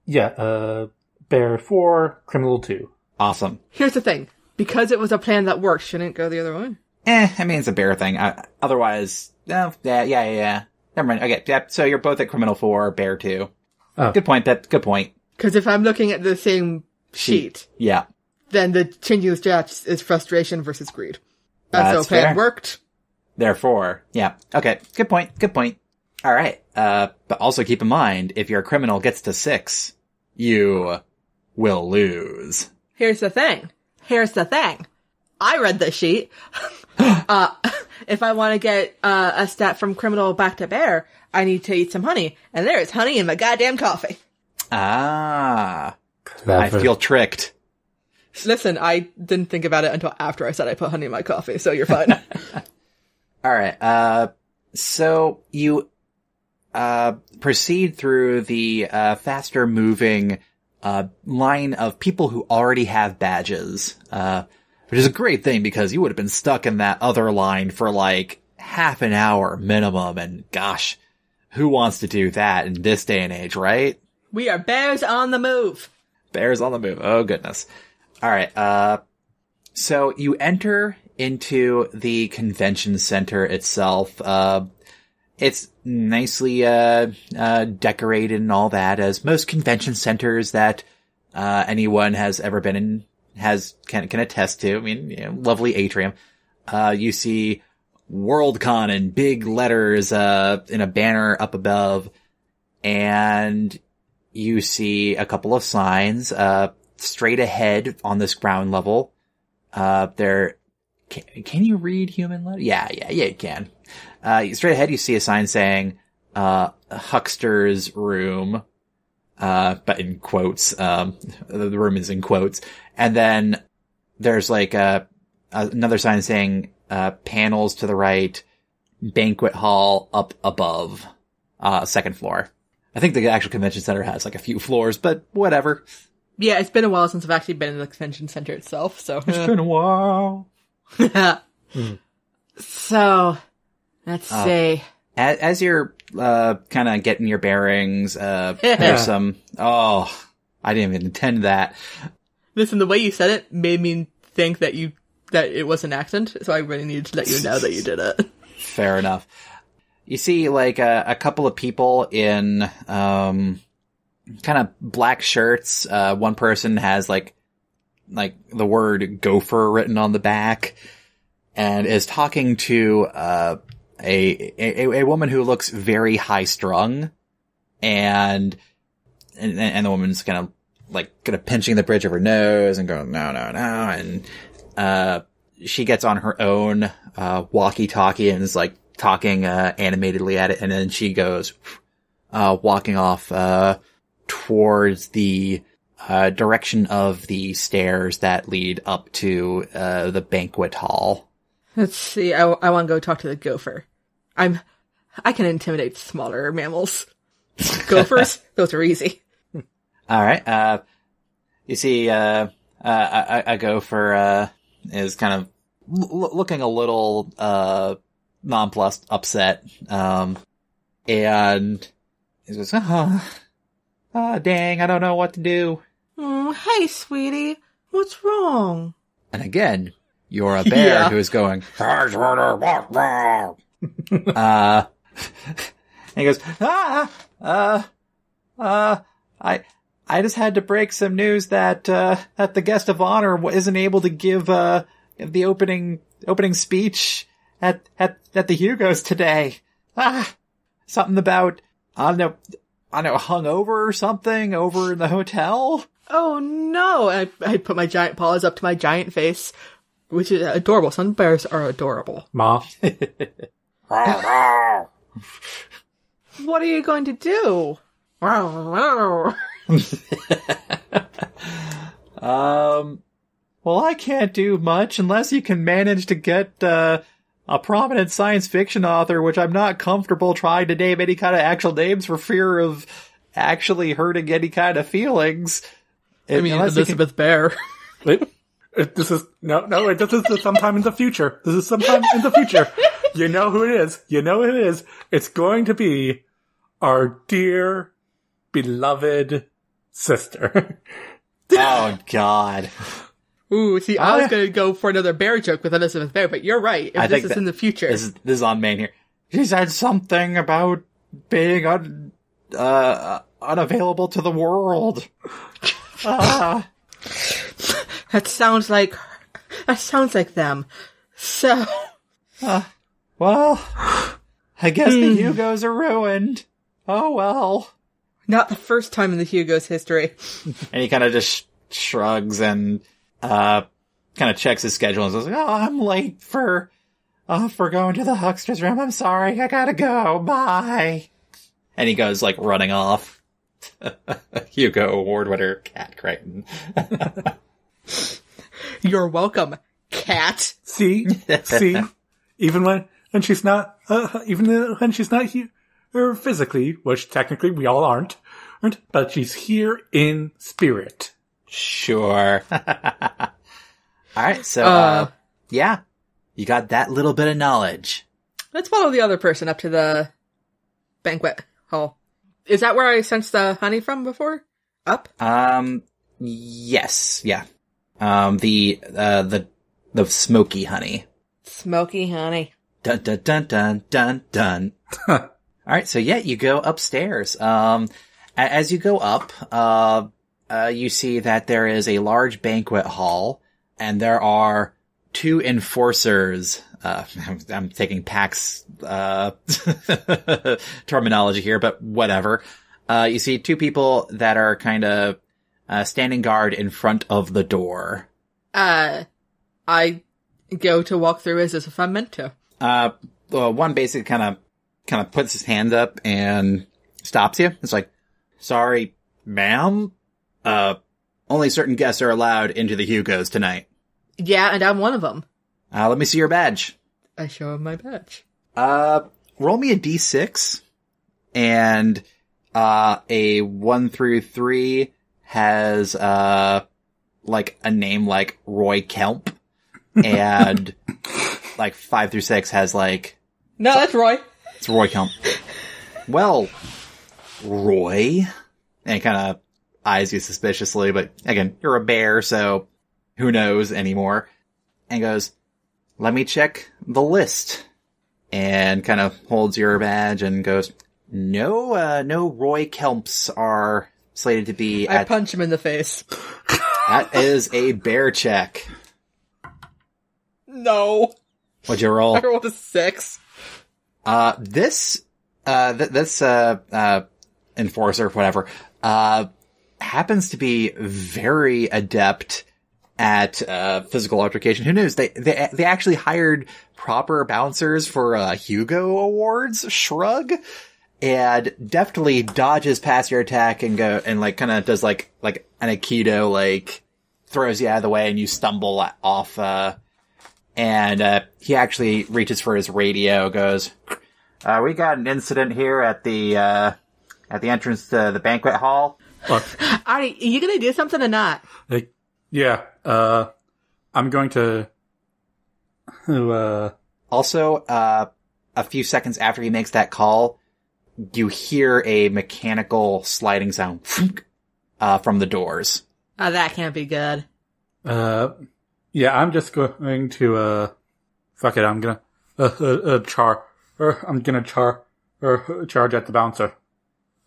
Yeah, Bear 4, Criminal 2. Awesome. Here's the thing. Because it was a plan that worked, shouldn't it go the other way? I mean, it's a bear thing. Otherwise, yeah. Never mind. Okay, yeah, so you're both at Criminal 4, Bear 2. Oh. Good point, Pip. Good point. Because if I'm looking at the same sheet, Yeah. then the changing the stats is frustration versus greed. That's so plan fair. worked. Therefore, yeah. Okay, good point. All right. But also keep in mind, if your criminal gets to 6, you will lose. Here's the thing. I read the sheet. If I want to get a stat from criminal back to bear, I need to eat some honey. And there's honey in my goddamn coffee. Ah. Clever. I feel tricked. Listen, I didn't think about it until after I said I put honey in my coffee, so you're fine. All right. So you proceed through the faster moving line of people who already have badges, which is a great thing because you would have been stuck in that other line for like half an hour minimum. And gosh, who wants to do that in this day and age, right? We are bears on the move. Bears on the move. Oh, goodness. All right. So you enter into the convention center itself. It's nicely decorated and all that, as most convention centers that anyone has ever been in can attest to. I mean, lovely atrium. You see WorldCon in big letters in a banner up above, and you see a couple of signs straight ahead on this ground level. Can you read human letter? Yeah, you can. Straight ahead, you see a sign saying, Huckster's room, but in quotes, the room is in quotes. And then there's like, another sign saying, panels to the right, banquet hall up above, second floor. I think the actual convention center has like a few floors, but whatever. Yeah, it's been a while since I've actually been in the convention center itself, so. It's been a while. So, let's see. As you're, kind of getting your bearings, there's some, I didn't even intend that. Listen, the way you said it made me think that it was an accident, so I really needed to let you know that you did it. Fair enough. You see, like, a couple of people in, kind of black shirts. One person has, like the word gopher written on the back, and is talking to, a woman who looks very high strung, and the woman's kind of pinching the bridge of her nose and going, no, and, she gets on her own, walkie-talkie and is like talking, animatedly at it, and then she goes, walking off, towards the, direction of the stairs that lead up to, the banquet hall. Let's see, I want to go talk to the gopher. I can intimidate smaller mammals. Gophers? Those are easy. Alright, you see, a gopher, is kind of looking a little, nonplussed, upset, and he goes, dang, I don't know what to do. Hey, sweetie, what's wrong? And again, you're a bear who is going, and he goes, I just had to break some news that the guest of honor isn't able to give, the opening opening speech at the Hugos today. Something about, I don't know, hungover or something over in the hotel. Oh no! I put my giant paws up to my giant face, which is adorable. Some bears are adorable. Ma. What are you going to do? Well, I can't do much unless you can manage to get, a prominent science fiction author, which I'm not comfortable trying to name any kind of actual names for fear of actually hurting any kind of feelings. I mean, Elizabeth Bear. This is sometime in the future. This is sometime in the future. You know who it is. You know who it is. It's going to be our dear, beloved sister. Oh, God. Ooh, see, I was going to go for another bear joke with Elizabeth Bear, but you're right. If this is in the future. This is on main here. She said something about being unavailable to the world. That sounds like them. So. Well, I guess the Hugos are ruined. Oh well. Not the first time in the Hugos' history. And he kind of just shrugs and kind of checks his schedule and says, "Oh, I'm late for going to the huckster's room. I'm sorry, I gotta go. Bye." And he goes like running off. Hugo Award winner, Cat Crichton. You're welcome, Cat. See, even when she's not, even when she's not here physically, which technically we all aren't, but she's here in spirit. Sure. Alright, so, yeah. You got that little bit of knowledge. Let's follow the other person up to the banquet hall. Is that where I sensed the honey from before? Up? Yes, yeah. The smoky honey. Smoky honey. Dun dun dun dun dun dun. Alright, so yeah, you go upstairs. As you go up, you see that there is a large banquet hall, and there are two enforcers. I'm taking PAX, terminology here, but whatever. You see two people that are kind of, standing guard in front of the door. I go to walk through as if I'm meant to. One basically kind of puts his hand up and stops you. It's like, "Sorry, ma'am. Only certain guests are allowed into the Hugos tonight." Yeah, and I'm one of them. Let me see your badge. I show him my badge. Roll me a d6, and, a 1 through 3 has, like a name like Roy Kelp, and like 5 through 6 has like... No, that's Roy. It's Roy Kelp. Well, Roy, and he kind of eyes you suspiciously, but again, you're a bear, so who knows anymore, and goes, "Let me check the list," and kind of holds your badge and goes, no Roy Kelps are slated to be I punch him in the face. That is a bear check. No. What'd you roll? I rolled a 6. This enforcer, whatever, happens to be very adept at physical altercation. Who knows? They actually hired proper bouncers for Hugo Awards. Shrug. And deftly dodges past your attack and kind of does like an Aikido, like throws you out of the way and you stumble off. And he actually reaches for his radio, goes, "We got an incident here at the entrance to the banquet hall." Are you gonna do something or not? Yeah. I'm going to. Also, a few seconds after he makes that call, you hear a mechanical sliding sound from the doors. Oh, that can't be good. Yeah, I'm just going to, fuck it, I'm gonna, charge at the bouncer.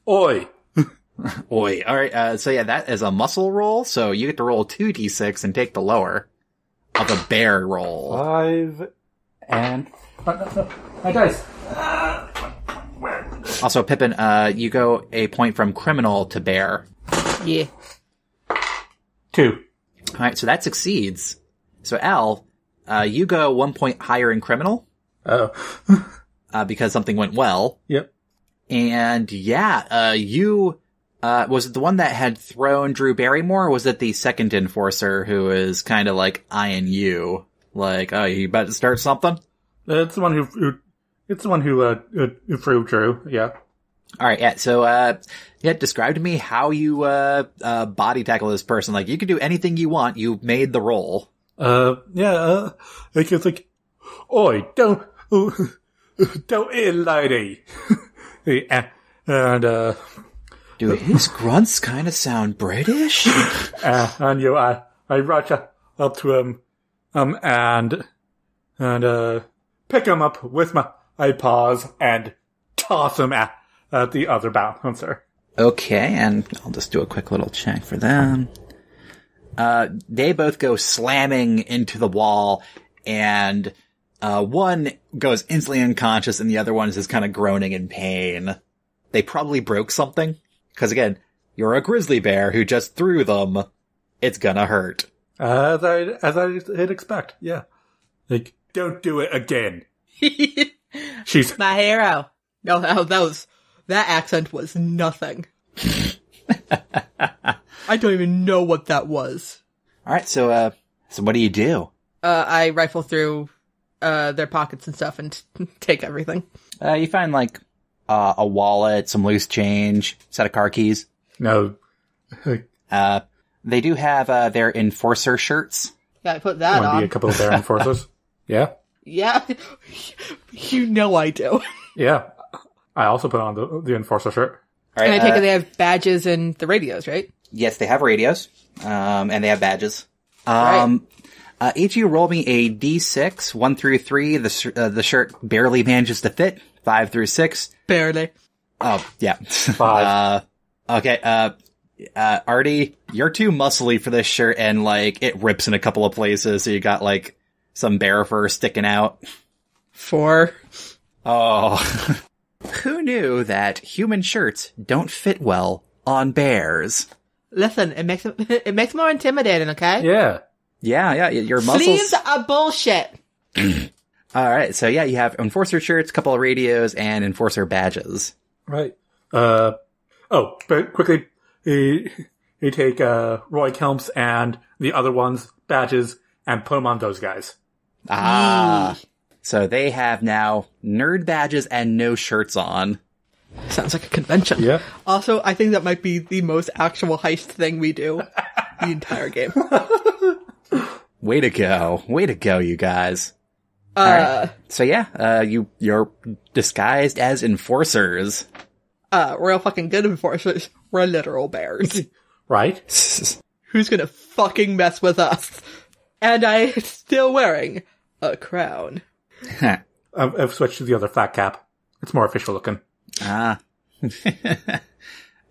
Oi! Oi. Alright, so yeah, that is a muscle roll, so you get to roll 2d6 and take the lower. of a bear roll. 5 and... my dice. Also, Pippin, you go a point from criminal to bear. Yeah. 2. All right, so that succeeds. So, Al, you go 1 point higher in criminal. Oh. Because something went well. Yep. And yeah, you, was it the one that had thrown Drew Barrymore, or was it the second enforcer who is kind of like eyeing you? Like, oh, you about to start something? It's the one who threw Drew, yeah. Alright, yeah, so, yeah, describe to me how you, body tackle this person. Like, you can do anything you want, you made the roll. Like, it's like, oi, don't eat lady. And, Dude, his grunts kind of sound British. and I rush up to him, and pick him up with my paws and toss him at the other bouncer. Okay, and I'll just do a quick little check for them. They both go slamming into the wall, and one goes instantly unconscious, and the other one is just kind of groaning in pain. They probably broke something, because again, you're a grizzly bear who just threw them. It's gonna hurt. As I'd expect, yeah. Like, don't do it again. She's my hero. No, that accent was nothing. I don't even know what that was. Alright, so what do you do? I rifle through their pockets and stuff and take everything. You find, like, a wallet, some loose change, set of car keys. no. They do have, their enforcer shirts. Yeah, I put that Want to on. be a couple of bear enforcers? Yeah, Yeah, you know I do. yeah. I also put on the enforcer shirt. Alright, And I take it they have badges and the radios, right? yes, they have radios, and they have badges. Right. Each of you roll me a d6, 1 through 3. The shirt barely manages to fit. 5 through 6. Barely. Oh, yeah. 5. Okay, Artie, you're too muscly for this shirt, and, like, it rips in a couple of places, so you got, like, some bear fur sticking out. 4. Oh. Who knew that human shirts don't fit well on bears? Listen, it makes it more intimidating, okay? Yeah. Yeah, your muscles... Sleeves are bullshit. Alright, so yeah, you have enforcer shirts, couple of radios, and enforcer badges. Right. But quickly, you take Roy Kelms and the other one's badges and put them on those guys. Ah. So they have now nerd badges and no shirts on. Sounds like a convention. Yeah. Also, I think that might be the most actual heist thing we do the entire game. Way to go, you guys. Alright. So yeah, you're disguised as enforcers. Real fucking good enforcers. We're literal bears. Right? Who's gonna fucking mess with us? And I'm still wearing a crown. I've switched to the other fat cap. It's more official looking. Ah.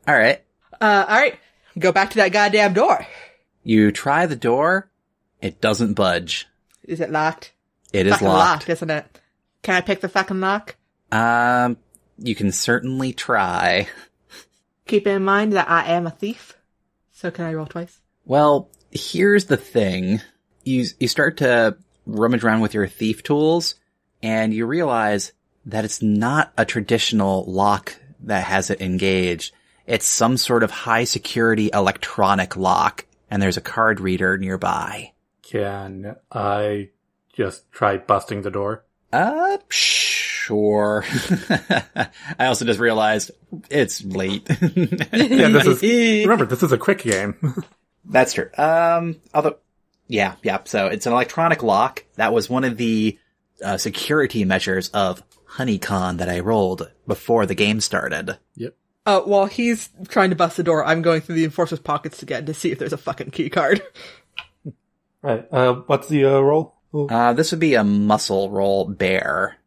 Alright. Alright. Go back to that goddamn door. You try the door. It doesn't budge. Is it locked? It is Fucking locked. locked, isn't it? Can I pick the fucking lock? You can certainly try. Keep in mind that I am a thief. So can I roll twice? Well, here's the thing. You start to rummage around with your thief tools, and you realize that it's not a traditional lock that has it engaged. It's some sort of high security electronic lock, and there's a card reader nearby. Can I just try busting the door? Sure. I also just realized it's late. Yeah, remember, this is a quick game. That's true. Although, yeah. So it's an electronic lock. That was one of the security measures of HoneyCon that I rolled before the game started. Yep. While he's trying to bust the door, I'm going through the enforcer's pockets again to see if there's a fucking key card. Right. What's the roll? This would be a muscle roll bear.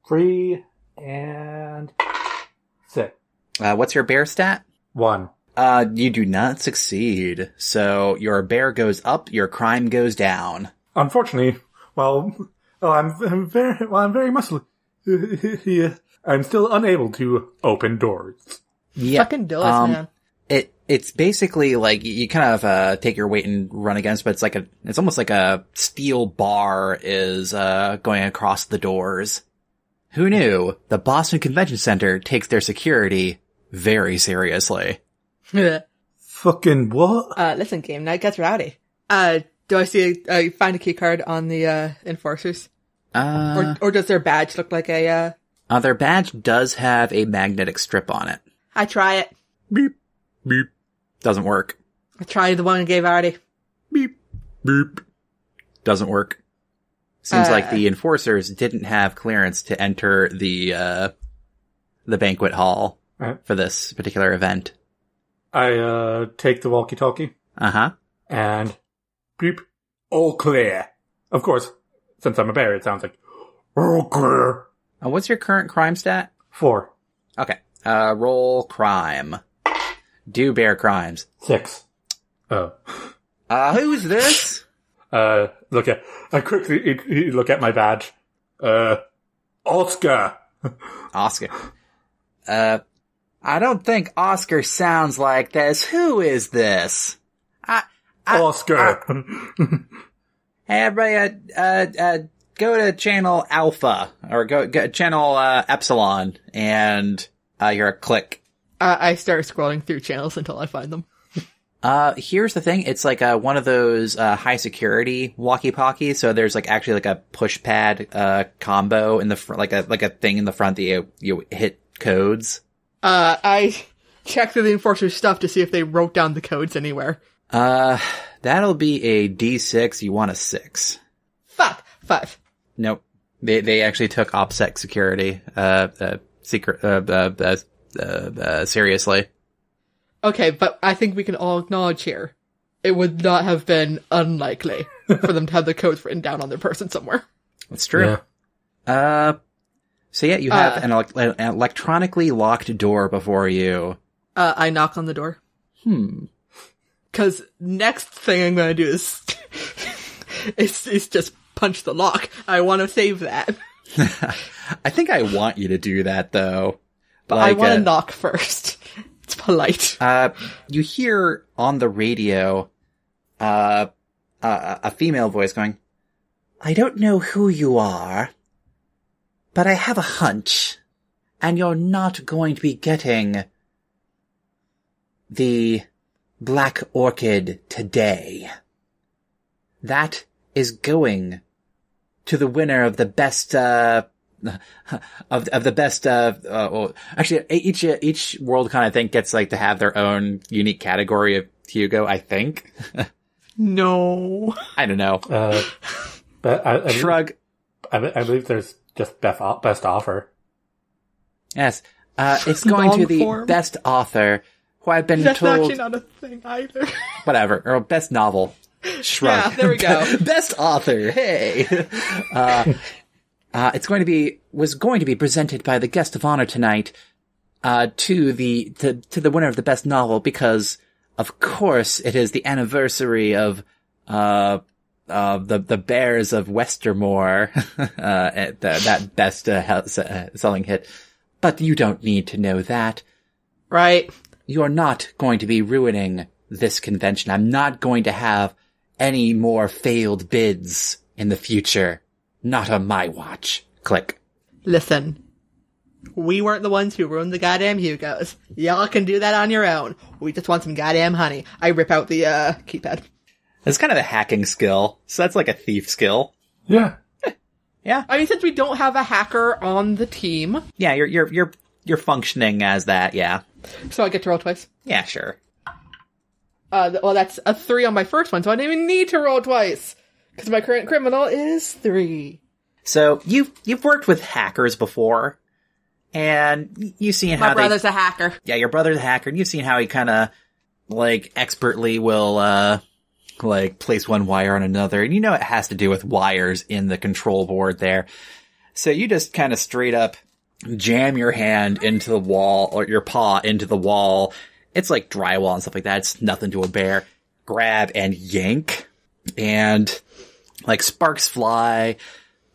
3 and 6. What's your bear stat? 1. You do not succeed. So your bear goes up, your crime goes down. Unfortunately, I'm very muscly. I'm still unable to open doors. Yeah. Fucking doors, man. It's basically like you kind of take your weight and run against, but it's almost like a steel bar is going across the doors. Who knew? The Boston Convention Center takes their security very seriously. Fucking what? Listen, game night gets rowdy. Do I see find a key card on the enforcers? Or does their badge look like a their badge does have a magnetic strip on it. I try it. Beep. Beep. Doesn't work. I tried the one I gave Artie. Beep. Beep. Doesn't work. Seems like the enforcers didn't have clearance to enter the banquet hall for this particular event. I take the walkie-talkie. Uh-huh. And beep. All clear. Of course, since I'm a bear, it sounds like all clear. What's your current crime stat? 4. Okay. Roll crime. Do bear crimes. 6. Oh. Who's this? I quickly look at my badge. Oscar. Oscar. I don't think Oscar sounds like this. Who is this? Oscar. Hey, everybody, go to channel Alpha, or go channel Epsilon, and you're a click. I start scrolling through channels until I find them. Here's the thing. It's like one of those high security walkie-talkies. So there's actually a push pad combo in the front, like a thing in the front that you hit codes. I check through the enforcer's stuff to see if they wrote down the codes anywhere. That'll be a D6. You want a 6. Fuck. 5. Nope. They actually took OPSEC security, seriously. Okay, but I think we can all acknowledge here, it would not have been unlikely for them to have the codes written down on their person somewhere. That's true. Yeah. So yeah, you have an electronically locked door before you. I knock on the door. Cause next thing I'm gonna do is, is just punch the lock. I want to save that. I think I want you to do that though. But I want to knock first. It's polite. You hear on the radio, a female voice going, "I don't know who you are, but I have a hunch, and you're not going to be getting the Black Orchid today. That is going to the winner of the best, of the best, actually, each world kind of thing gets to have their own unique category of Hugo, I think. No. I don't know. But I Shrug. I believe there's just best offer. Yes. It's going to the form. best author, who I've been That's told. actually not a thing either. Whatever. Or best novel. Shrug. Yeah, there we go. Best author. Hey. It's going to be presented by the guest of honor tonight, to the winner of the best novel, because of course it is the anniversary of the Bears of Westermore, that best selling hit. But you don't need to know that. Right. You're not going to be ruining this convention. I'm not going to have any more failed bids in the future. Not on my watch. Click. Listen. We weren't the ones who ruined the goddamn Hugos. Y'all can do that on your own. We just want some goddamn honey. I rip out the, keypad. It's kind of a hacking skill. So that's like a thief skill. Yeah. Yeah. I mean, since we don't have a hacker on the team. Yeah, you're functioning as that, yeah. So I get to roll twice. Yeah, sure. Well, that's a 3 on my first one, so I didn't even need to roll twice. Because my current criminal is 3. So, you've worked with hackers before, and you've seen how my brother's a hacker. Yeah, your brother's a hacker, and you've seen how he kinda, expertly will, place one wire on another, and you know it has to do with wires in the control board there. So you just kind of straight up jam your hand into the wall, or your paw into the wall, it's like drywall and stuff like that. It's nothing to a bear. Grab and yank, and like sparks fly.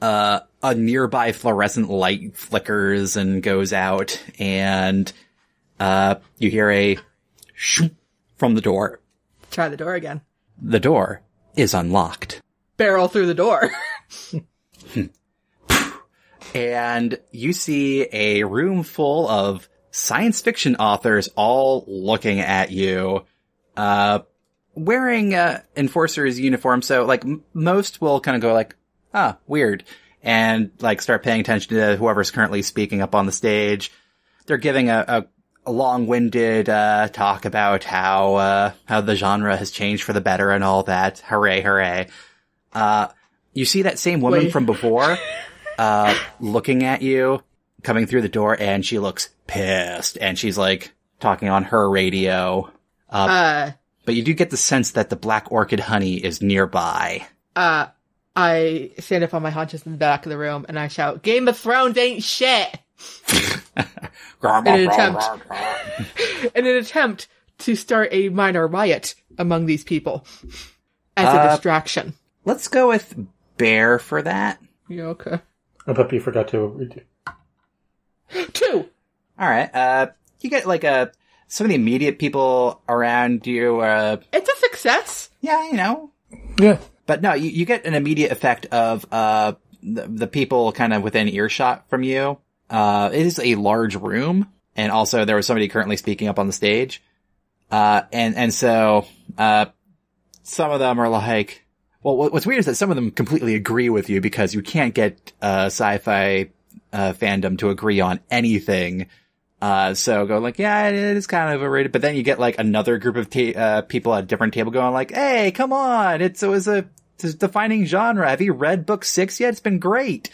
A nearby fluorescent light flickers and goes out, and you hear a shoop from the door. Try the door again. The door is unlocked. Barrel through the door. And you see a room full of science fiction authors all looking at you, wearing enforcer's uniform. So like most will kind of go like, weird, and like start paying attention to whoever's currently speaking up on the stage. They're giving a long-winded talk about how the genre has changed for the better and all that. Hooray, hooray. You see that same woman from before looking at you, coming through the door, and she looks pissed, and she's like talking on her radio. But you do get the sense that the Black Orchid Honey is nearby. I stand up on my haunches in the back of the room and I shout, "Game of Thrones ain't shit!" in an attempt to start a minor riot among these people as a distraction. Let's go with Bear for that. Yeah, okay. I bet you forgot to read 2! Alright, you get like some of the immediate people around you. It's a success. Yeah, you know. Yeah. But no, you get an immediate effect of the people kind of within earshot from you. It is a large room, and also there was somebody currently speaking up on the stage. And so some of them are like, well, what's weird is that some of them completely agree with you, because you can't get sci-fi fandom to agree on anything. So go like, yeah, it is kind of overrated. But then you get like another group of people at a different table going like, hey, come on, it was a defining genre. Have you read book 6 yet? It's been great.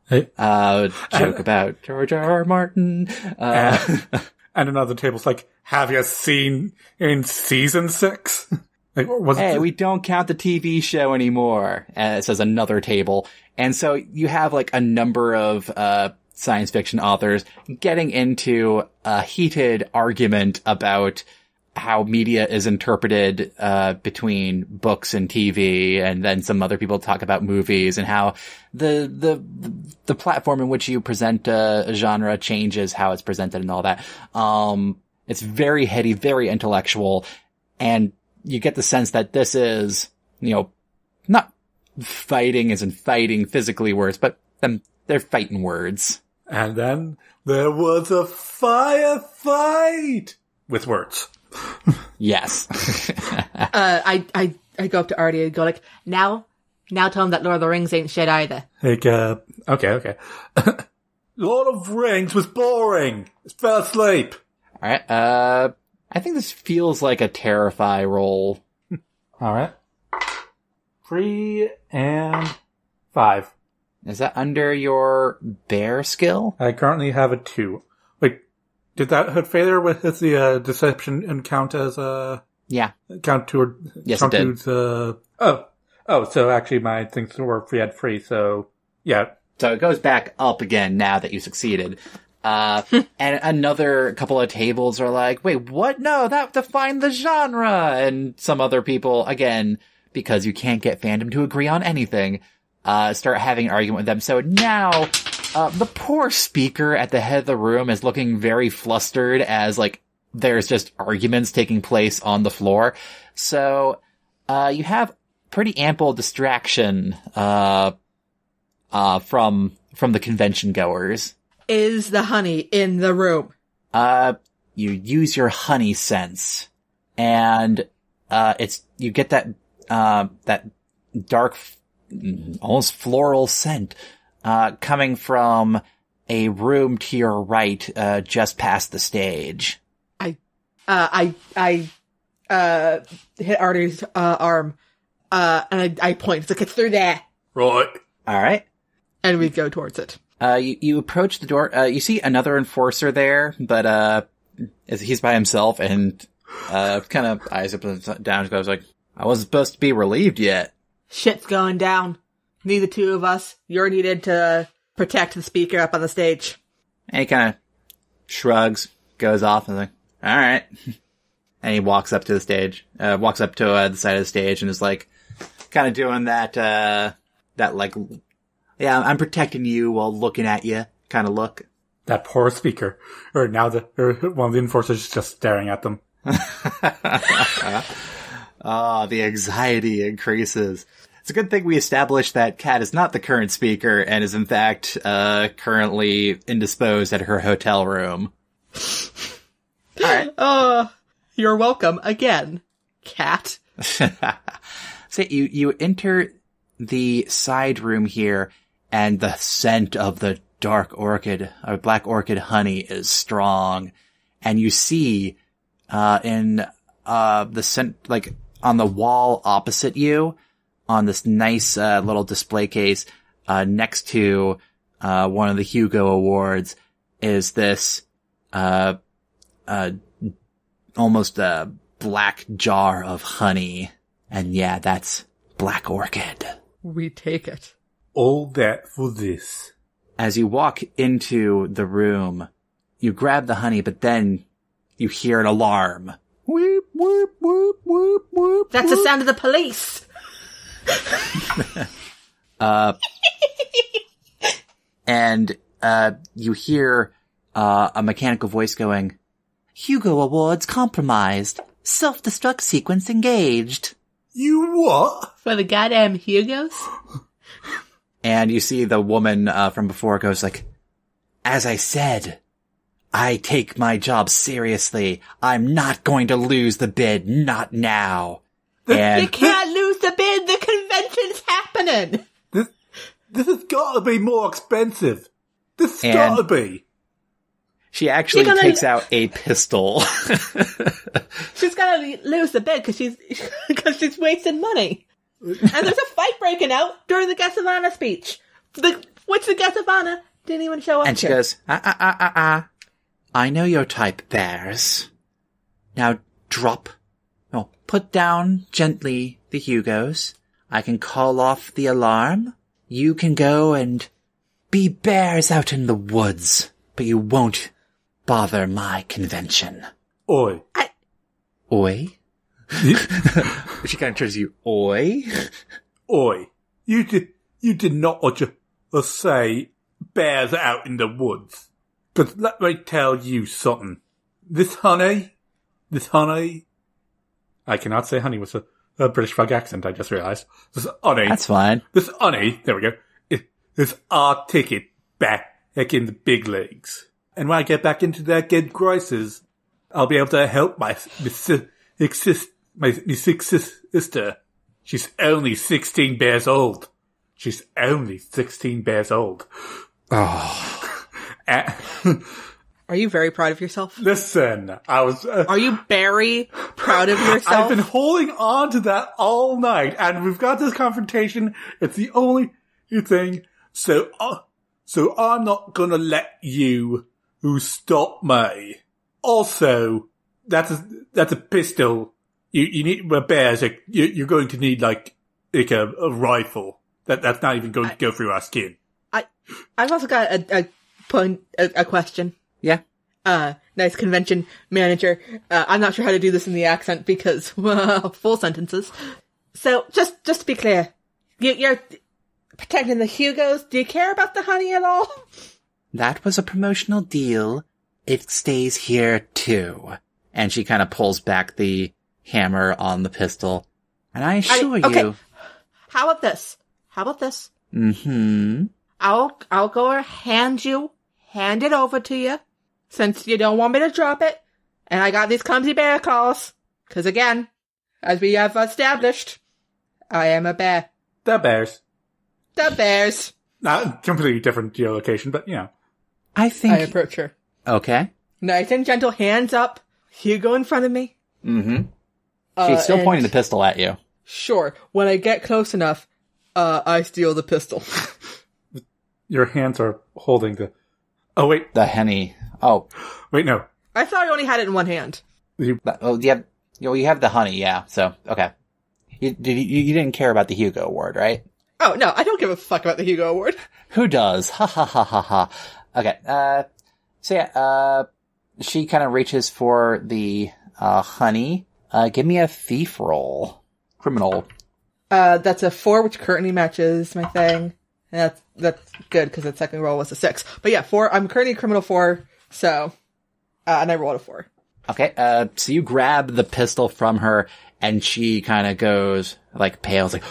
Hey. Joke about George R. R. Martin. And another table's like, have you seen in season 6? Like, we don't count the TV show anymore. It says another table. And so you have like a number of science fiction authors getting into a heated argument about how media is interpreted between books and TV, and then some other people talk about movies and how the platform in which you present a genre changes how it's presented and all that. It's very heady, very intellectual, and you get the sense that this is, not fighting as in fighting physically words, but they're fighting words. And then there was a firefight with words. Yes. I go up to Artie and go like, now tell him that Lord of the Rings ain't shit either. Like, okay. Lord of Rings was boring. I fell asleep. Alright, I think this feels like a Terrify roll. Alright. 3 and 5. Is that under your bear skill? I currently have a 2. Wait, did that hit failure with the deception and count as yeah. Count toward? Yes, count it did. So actually my things were free, so yeah. So it goes back up again now that you succeeded. And another couple of tables are like, wait, what? No, that defined the genre. And some other people, again, because you can't get fandom to agree on anything, start having an argument with them. So now, the poor speaker at the head of the room is looking very flustered as, like, there's just arguments taking place on the floor. So, you have pretty ample distraction, from the convention goers. Is the honey in the room? You use your honey sense, and, you get that dark, almost floral scent, coming from a room to your right, just past the stage. I hit Artie's, arm, and I point. It's like, it's through there. Right. Alright. And we go towards it. You approach the door, you see another enforcer there, but, he's by himself and, kind of eyes up and down, goes like, I wasn't supposed to be relieved yet. Shit's going down. Neither two of us. You're needed to protect the speaker up on the stage. And he kind of shrugs, goes off, and is like, alright. And he walks up to the stage, walks up to the side of the stage and is like, kind of doing that like, yeah, I'm protecting you while looking at you kind of look. That poor speaker. Or now one of the enforcers is just staring at them. Oh, the anxiety increases. It's a good thing we established that Kat is not the current speaker and is in fact, currently indisposed at her hotel room. Alright. You're welcome again, Kat. So you enter the side room here and the scent of the dark orchid or black orchid honey is strong. And you see, in, the scent, like on the wall opposite you, on this nice, little display case, next to, one of the Hugo Awards is this, almost a black jar of honey. And yeah, that's black orchid. We take it. All that for this. As you walk into the room, you grab the honey, but then you hear an alarm. Whoop, whoop, whoop, whoop, whoop. That's the sound of the police. And you hear a mechanical voice going, Hugo Awards compromised. Self-destruct sequence engaged. You what? For the goddamn Hugos? And you see the woman from before goes like, as I said, I take my job seriously. I'm not going to lose the bid, not now. And You can't lose the bid, the convention's happening! This has got to be more expensive. This has got to be. She actually takes out a pistol. She's gonna lose the bid because she's wasting money. And there's a fight breaking out during the guest of honor speech. Which the guest of honor didn't even show up And she to. goes, I know your type, bears. Now put down gently the Hugos. I can call off the alarm. You can go and be bears out in the woods, but you won't bother my convention. Oi. Oi? She kind of turns to you, oi? Oi. You did not what you say bears out in the woods. But let me tell you something. This honey, I cannot say honey with a British flag accent, I just realized. This honey. That's fine. This honey, there we go, is our ticket back in the big leagues. And when I get back into that good crisis, I'll be able to help my sister. She's only 16 bears old. She's only 16 bears old. Oh. Are you very proud of yourself? Listen, I was... Are you very proud of yourself? I've been holding on to that all night, and we've got this confrontation. It's the only thing. So I'm not gonna let you stop me. Also, that's a pistol. You need bears. You're going to need like a rifle. That's not even going to go through our skin. I've also got a question. Yeah. Nice convention manager. I'm not sure how to do this in the accent because, full sentences. So, just to be clear, you're protecting the Hugos. Do you care about the honey at all? That was a promotional deal. It stays here too. And she kind of pulls back the hammer on the pistol. And I assure you. How about this? Mm-hmm. I'll go hand it over to you, since you don't want me to drop it, and I got these clumsy bear claws. 'Cause again, as we have established, I am a bear. The bears. Not Completely different geolocation, but you know. I approach her. Okay. Nice and gentle, hands up. Hugo in front of me. Mm-hmm. She's still pointing the pistol at you. Sure. When I get close enough, I steal the pistol. Your hands are holding the... Oh, wait. The honey. Oh. Wait, no. I thought I only had it in one hand. You have the honey, yeah. So, okay. You didn't care about the Hugo Award, right? Oh, no, I don't give a fuck about the Hugo Award. Who does? Ha ha ha ha ha. Okay, so yeah, she kind of reaches for the Honey, give me a thief roll. Criminal. That's a 4, which currently matches my thing. And that's good, because the second roll was a 6. But yeah, 4. I'm currently a criminal 4, so... and I rolled a 4. Okay, so you grab the pistol from her, and she kind of goes, like, pale, like,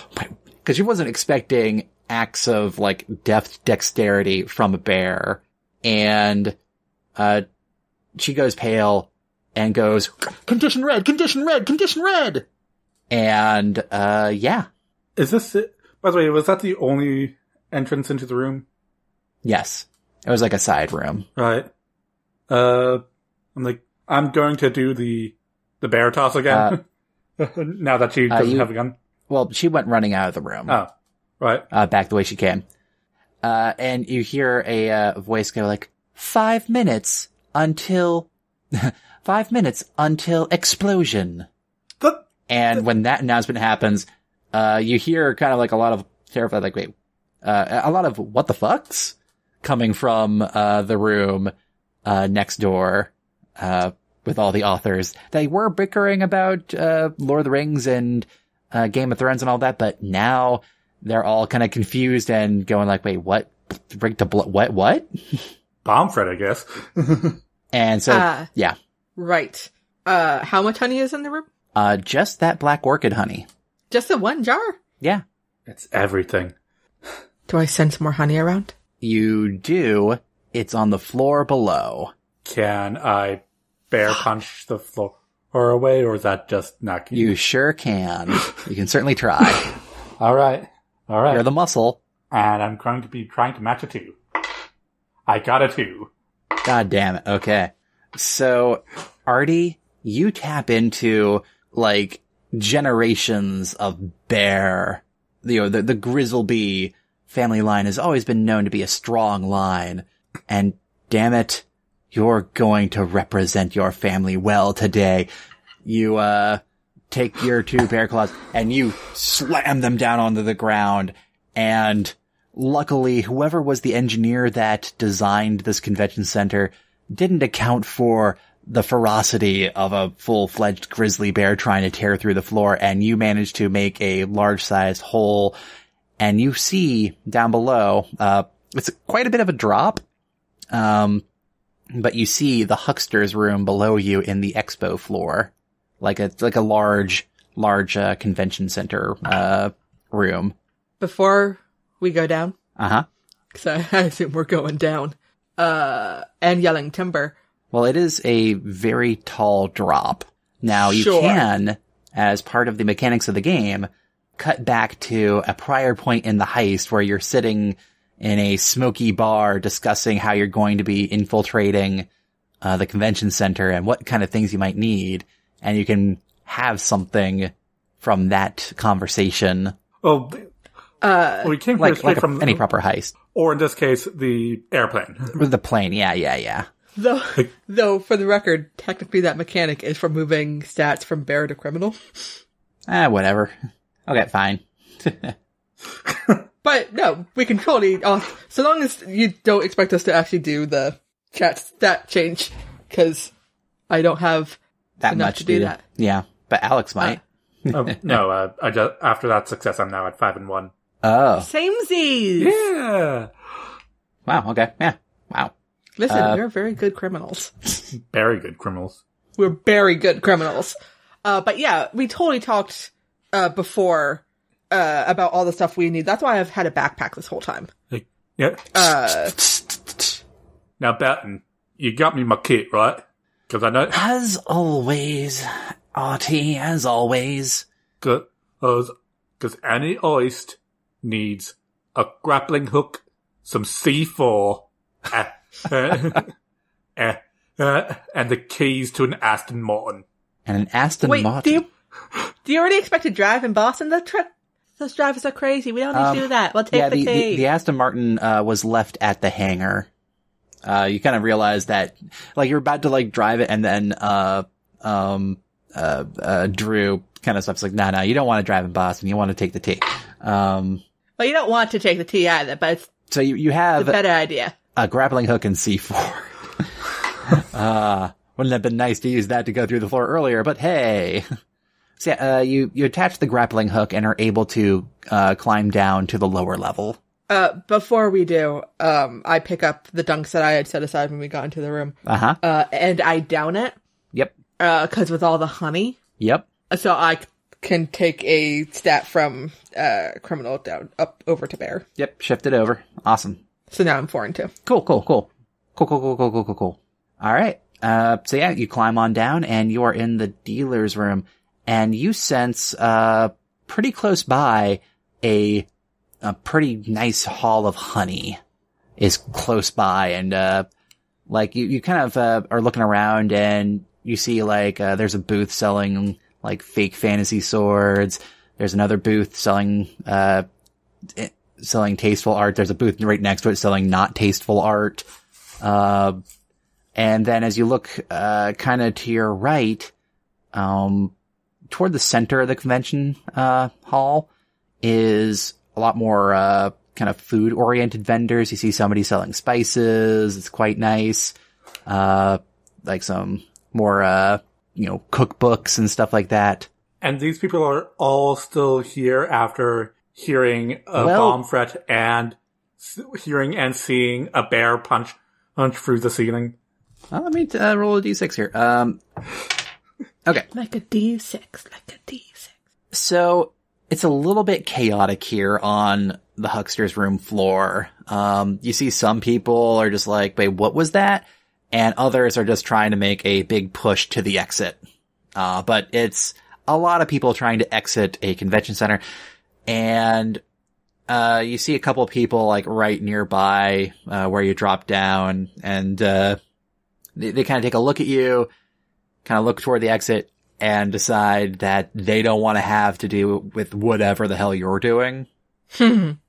because she wasn't expecting acts of, like, dexterity from a bear. And, she goes pale and goes, condition red, condition red, condition red! And, yeah. Is this it? By the way, was that the only entrance into the room? Yes. It was like a side room. Right. I'm like, I'm going to do the bear toss again. Now that she doesn't have a gun. Well, she went running out of the room. Oh, right. Back the way she came. And you hear a voice go like, 5 minutes until 5 minutes until explosion. And when that announcement happens, you hear kind of like a lot of terrified, like, wait, a lot of what the fucks coming from the room next door with all the authors. They were bickering about Lord of the Rings and Game of Thrones and all that, but now they're all kind of confused and going like, wait, what? What? Bomb threat, I guess. And so, yeah. Right. How much honey is in the room? Just that black orchid honey. Just the one jar? Yeah. It's everything. Do I send some more honey around? You do. It's on the floor below. Can I bear punch the floor away, or is that just not... You sure can. You can certainly try. All right. You're the muscle. And I'm going to be trying to match a 2. I got a 2. God damn it. Okay. So, Artie, you tap into, like, generations of bear. You know, the Grizzleby family line has always been known to be a strong line. And damn it, you're going to represent your family well today. You, take your 2 bear claws and you slam them down onto the ground. And luckily, whoever was the engineer that designed this convention center didn't account for the ferocity of a full-fledged grizzly bear trying to tear through the floor, and you managed to make a large-sized hole. And you see down below, it's quite a bit of a drop, but you see the huckster's room below you in the expo floor, like a large convention center room. Before we go down, because I assume we're going down, and yelling timber. Well, it is a very tall drop. Now, you can, as part of the mechanics of the game, cut back to a prior point in the heist where you're sitting in a smoky bar discussing how you're going to be infiltrating the convention center and what kind of things you might need. And you can have something from that conversation. Well, we came here straight from any proper heist. Or in this case, the airplane. The plane, yeah. Though, for the record, technically that mechanic is for moving stats from bear to criminal. Whatever. Okay, fine. But no, we can totally, so long as you don't expect us to actually do the stat change, because I don't have that much to do that. Yeah, but Alex might. No, I just, after that success, I'm now at 5 and 1. Oh. Samesies! Yeah! Wow, okay, yeah, wow. Listen, we're very good criminals. Very good criminals. We're very good criminals. But yeah, we totally talked, before, about all the stuff we need. That's why I've had a backpack this whole time. Yeah. Now, Batten, you got me my kit, right? Because I know... As always, Artie, as always. Because any heist needs a grappling hook, some C4, and the keys to an Aston Martin. And an Aston Martin? Do you already expect to drive in Boston? Those drivers are crazy. We don't need to do that. We'll take the key. The Aston Martin was left at the hangar. You kind of realize that, like, you're about to, like, drive it, and then Drew kind of stuff's like, nah, you don't want to drive in Boston. You want to take the T. Well, you don't want to take the T either, but it's so you have a better idea. A grappling hook and C4. Wouldn't have been nice to use that to go through the floor earlier, but hey. So yeah, you attach the grappling hook and are able to, climb down to the lower level. Before we do, I pick up the dunks that I had set aside when we got into the room. And I down it. Yep. 'Cause with all the honey. Yep. So I can take a stat from, criminal down, up over to bear. Yep. Shift it over. Awesome. So now I'm 4 and 2. Cool. All right. So yeah, you climb on down and you are in the dealer's room and you sense, pretty close by a pretty nice haul of honey is close by. And, like you kind of, are looking around and you see like, there's a booth selling like fake fantasy swords. There's another booth selling tasteful art. There's a booth right next to it selling not tasteful art. And then as you look, kind of to your right, toward the center of the convention, hall is a lot more, kind of food oriented vendors. You see somebody selling spices. It's quite nice. Like some more, cookbooks and stuff like that. And these people are all still here after hearing a bomb threat and hearing and seeing a bear punch through the ceiling. Well, let me roll a d6 here. Okay. Like a d6. So it's a little bit chaotic here on the huckster's room floor. You see some people are just like, wait, what was that? And others are just trying to make a big push to the exit. But it's a lot of people trying to exit a convention center. And, you see a couple of people like right nearby, where you drop down and, they kind of take a look at you, kind of look toward the exit and decide that they don't want to have to do with whatever the hell you're doing. Ain't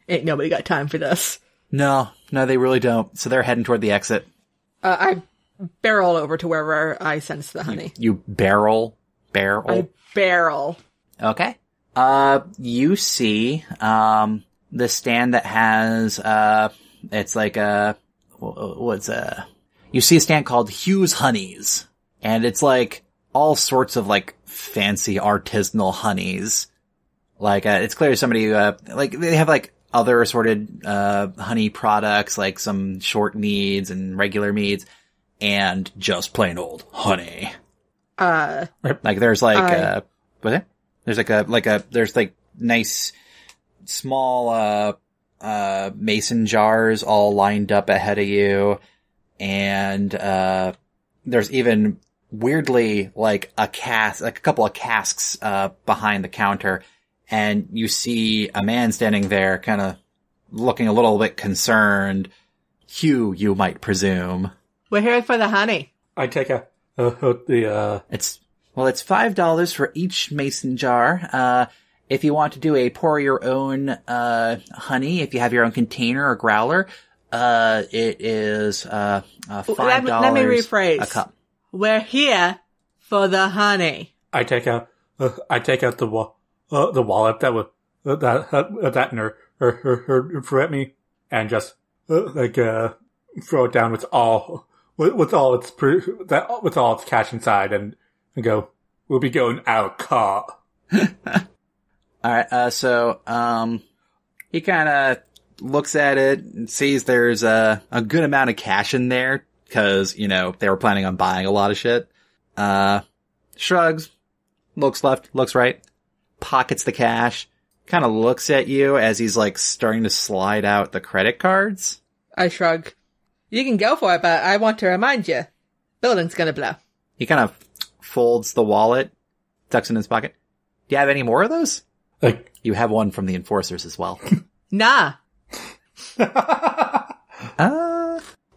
nobody got time for this. No, they really don't. So they're heading toward the exit. I barrel over to wherever I sense the honey. You barrel? I barrel. Okay. You see, the stand that has, it's like you see a stand called Hugh's Honeys. And it's like all sorts of like fancy artisanal honeys. Like, it's clearly somebody, like they have like other assorted, honey products, like some short meads and regular meads and just plain old honey. Like there's like, what is it? There's like nice small, mason jars all lined up ahead of you. And, there's even weirdly like a couple of casks, behind the counter. And you see a man standing there kind of looking a little bit concerned. Hugh, you might presume. We're here for the honey. I take It's $5 for each mason jar. If you want to do a pour your own, honey, if you have your own container or growler, it is, $5 Let me rephrase. a cup. We're here for the honey. I take out the wallet that nerd threw at me and just, throw it down with all its cash inside and go, we'll be going out car. Alright, so, he kinda looks at it and sees there's a good amount of cash in there, cause, they were planning on buying a lot of shit. Shrugs, looks left, looks right, pockets the cash, kinda looks at you as he's like starting to slide out the credit cards. I shrug. You can go for it, but I want to remind you, building's gonna blow. He kind of folds the wallet, tucks it in his pocket. Do you have any more of those? You have one from the enforcers as well. Nah. I'm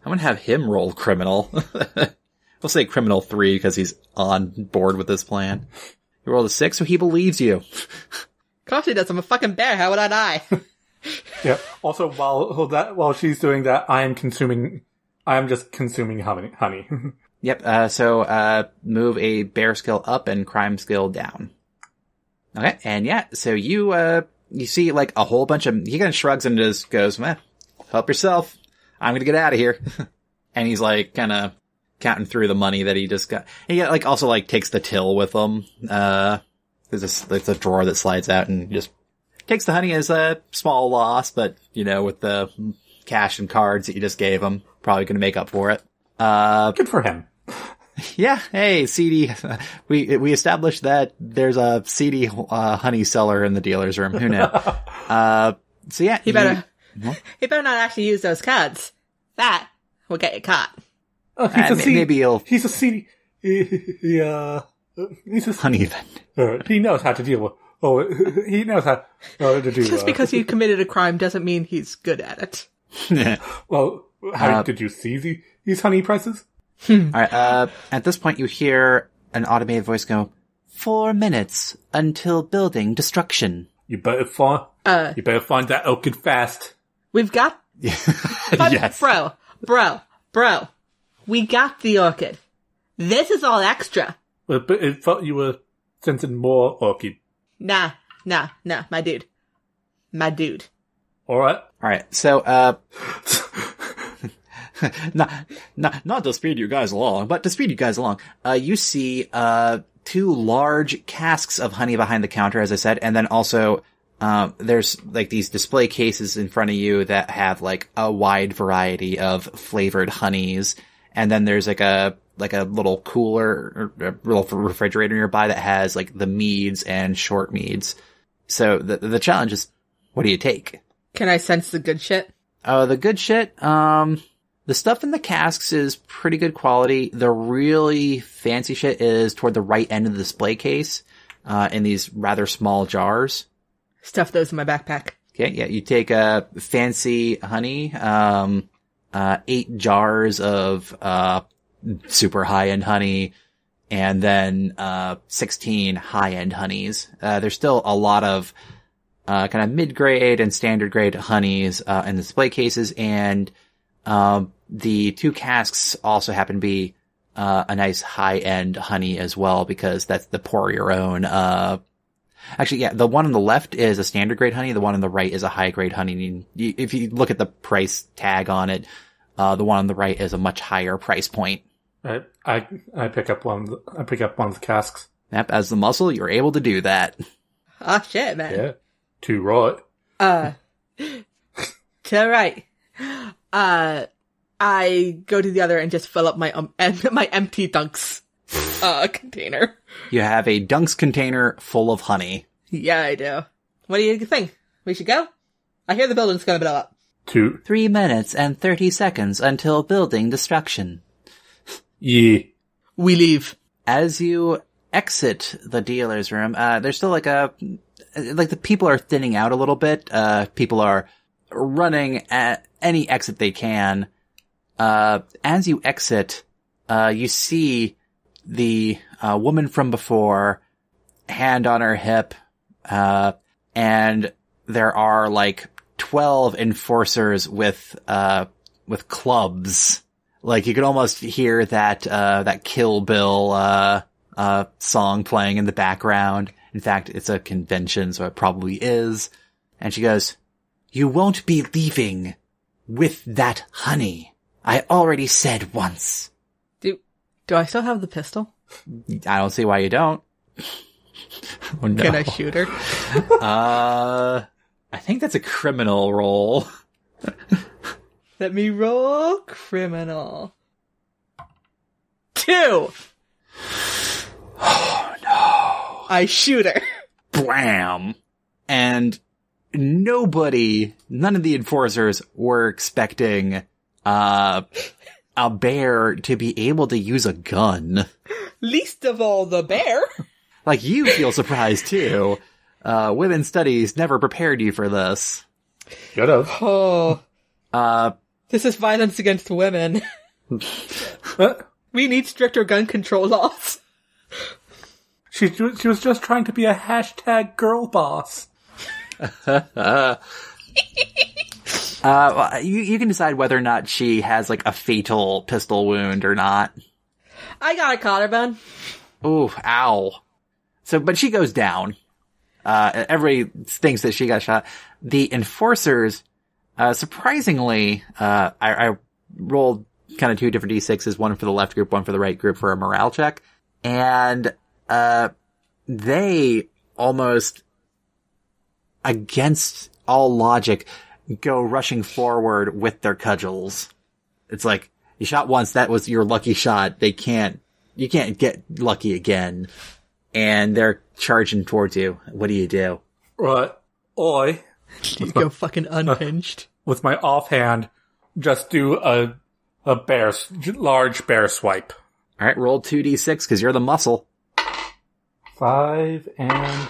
gonna have him roll criminal. We'll say criminal 3 because he's on board with this plan. You rolled a 6, so he believes you. Of course he does. I'm a fucking bear. How would I die? Yeah. Also, while she's doing that, I am just consuming honey. Yep. So move a bear skill up and crime skill down. Okay. And yeah, so you see like a whole bunch of, he kind of shrugs and just goes, help yourself. I'm going to get out of here. And he's like kind of counting through the money that he just got. He like also like takes the till with him. There's a drawer that slides out and just takes the honey as a small loss, but with the cash and cards that you just gave him, probably going to make up for it. Good for him. Yeah. Hey, seedy. We established that there's a seedy honey seller in the dealer's room. Who knew? So yeah, he better not actually use those cards. That will get you caught. Maybe he's a seedy. He's a honey vendor. He knows how to deal with. He knows how to do. Just because he committed a crime doesn't mean he's good at it. Well, how did you see these honey prices? All right. At this point, you hear an automated voice go, 4 minutes until building destruction. You better find that orchid fast. We've got... Yes. Bro. We got the orchid. This is all extra. But I thought you were sensing more orchid. Nah, my dude. Alright. So, not to speed you guys along, but to speed you guys along, you see, 2 large casks of honey behind the counter, as I said, and then also, there's like these display cases in front of you that have like a wide variety of flavored honeys. And then there's like a little cooler or a little refrigerator nearby that has like the meads and short meads. So the challenge is, what do you take? Can I sense the good shit? Oh, the good shit. The stuff in the casks is pretty good quality. The really fancy shit is toward the right end of the display case, in these rather small jars. Stuff those in my backpack. Okay. Yeah. You take a fancy honey, 8 jars of, super high-end honey, and then 16 high-end honeys. There's still a lot of kind of mid-grade and standard-grade honeys in the display cases, and the 2 casks also happen to be a nice high-end honey as well, because that's the pour-your-own. Actually, yeah, the one on the left is a standard-grade honey. The one on the right is a high-grade honey. If you look at the price tag on it, the one on the right is a much higher price point. I pick up one. I pick up one of the casks. Yep, as the muscle, you're able to do that. Oh shit, man. Yeah, to right. To right. I go to the other and just fill up my empty Dunks container. You have a Dunks container full of honey. Yeah, I do. What do you think? We should go? I hear the building's gonna blow up. 3 minutes and 30 seconds until building destruction. Yeah. We leave. As you exit the dealer's room, there's still like the people are thinning out a little bit. People are running at any exit they can. As you exit, you see the woman from before, hand on her hip, and there are like 12 enforcers with clubs. Like, you could almost hear that Kill Bill, song playing in the background. In fact, it's a convention, so it probably is. And she goes, "You won't be leaving with that honey. I already said once." Do I still have the pistol? I don't see why you don't. Oh, no. Can I shoot her? I think that's a criminal roll. Let me roll criminal. 2. Oh no. I shoot her. Blam. And none of the enforcers were expecting, a bear to be able to use a gun. Least of all the bear. Like, you feel surprised too. Women's studies never prepared you for this. Should have. Oh. This is violence against women. We need stricter gun control laws. She was just trying to be a hashtag girl boss. You can decide whether or not she has like a fatal pistol wound or not. I got a collarbone. Ooh, ow. So, but she goes down. Everybody thinks that she got shot. The enforcers, surprisingly, I rolled kind of 2 different D6s, one for the left group, one for the right group for a morale check. And, they almost against all logic go rushing forward with their cudgels. It's like, you shot once, that was your lucky shot. You can't get lucky again. And they're charging towards you. What do you do? Right. You go fucking unhinged. With my offhand, just do a large bear swipe. Alright, roll 2d6, cause you're the muscle. 5 and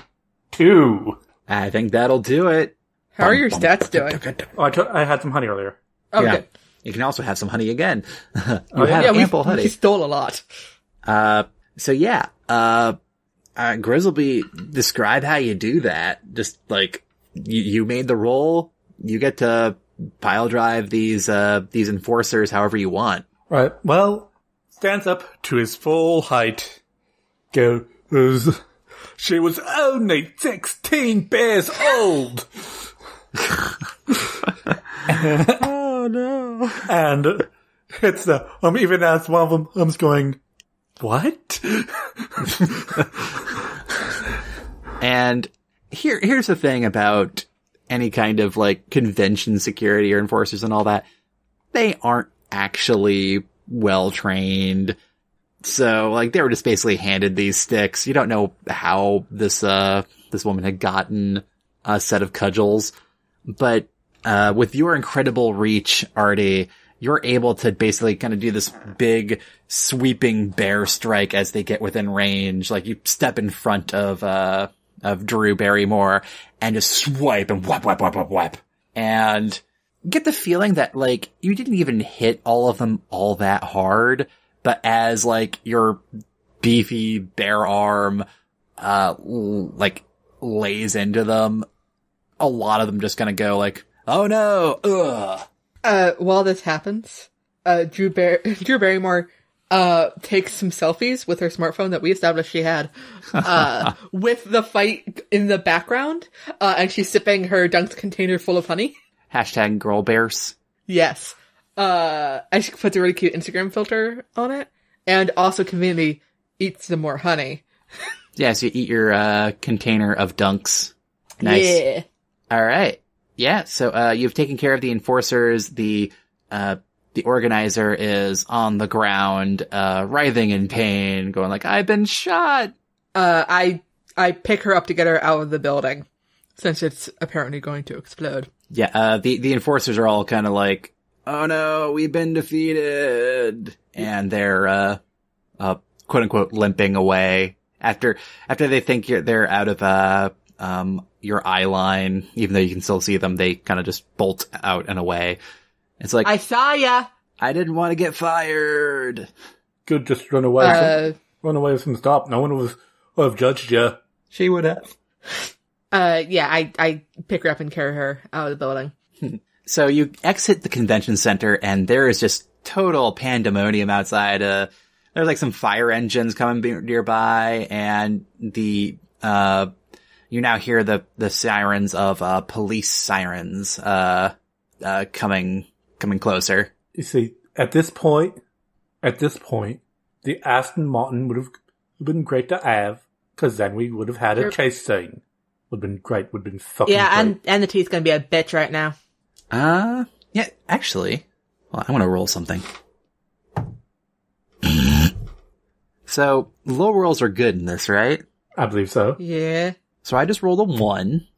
2. I think that'll do it. How are your stats doing? Oh, I had some honey earlier. Oh, Yeah. good. You can also have some honey again. You yeah? have ample honey. We stole a lot. So yeah, Grizzleby, describe how you do that. Just like, you made the roll, you get to pile drive these enforcers however you want. Right. Well, stands up to his full height, goes, she was only 16 bears old! Oh no. And it's even as one of them, I'm just going, what? And here's the thing about any kind of like convention security or enforcers and all that. They aren't actually well trained. So like they were just basically handed these sticks. You don't know how this woman had gotten a set of cudgels, but with your incredible reach, Artie, you're able to basically kind of do this big sweeping bear strike as they get within range. Like you step in front of Drew Barrymore and just swipe and whap. And get the feeling that like you didn't even hit all of them all that hard, but as like your beefy bear arm, like lays into them, a lot of them just gonna go like, oh no, ugh. While this happens, Drew Barrymore, takes some selfies with her smartphone that we established she had, with the fight in the background, and she's sipping her dunked container full of honey. Hashtag girl bears. Yes. And she puts a really cute Instagram filter on it, and also conveniently eats some more honey. Yeah, so you eat your, container of dunks. Nice. Yeah. Alright. Yeah, so, you've taken care of the enforcers, the organizer is on the ground, writhing in pain, going like, I've been shot! I pick her up to get her out of the building, since it's apparently going to explode. Yeah, the enforcers are all kind of like, oh no, we've been defeated! And they're, quote unquote, limping away. After they think they're out of, your eye line, even though you can still see them, they kind of just bolt out and away. It's like, I saw ya! I didn't want to get fired. Could just run away. Run away from the stop. No one would have judged you. She would have. Yeah, I pick her up and carry her out of the building. So you exit the convention center and there is just total pandemonium outside. There's like some fire engines coming nearby and you now hear the sirens of, police sirens, coming closer. You see, at this point, the Aston Martin would have been great to have, because then we would have had a chase scene. Would have been great, would have been fucking great. and the tea's gonna be a bitch right now. Yeah, actually, well, I want to roll something. So, low rolls are good in this, right? I believe so. Yeah. So I just rolled a 1.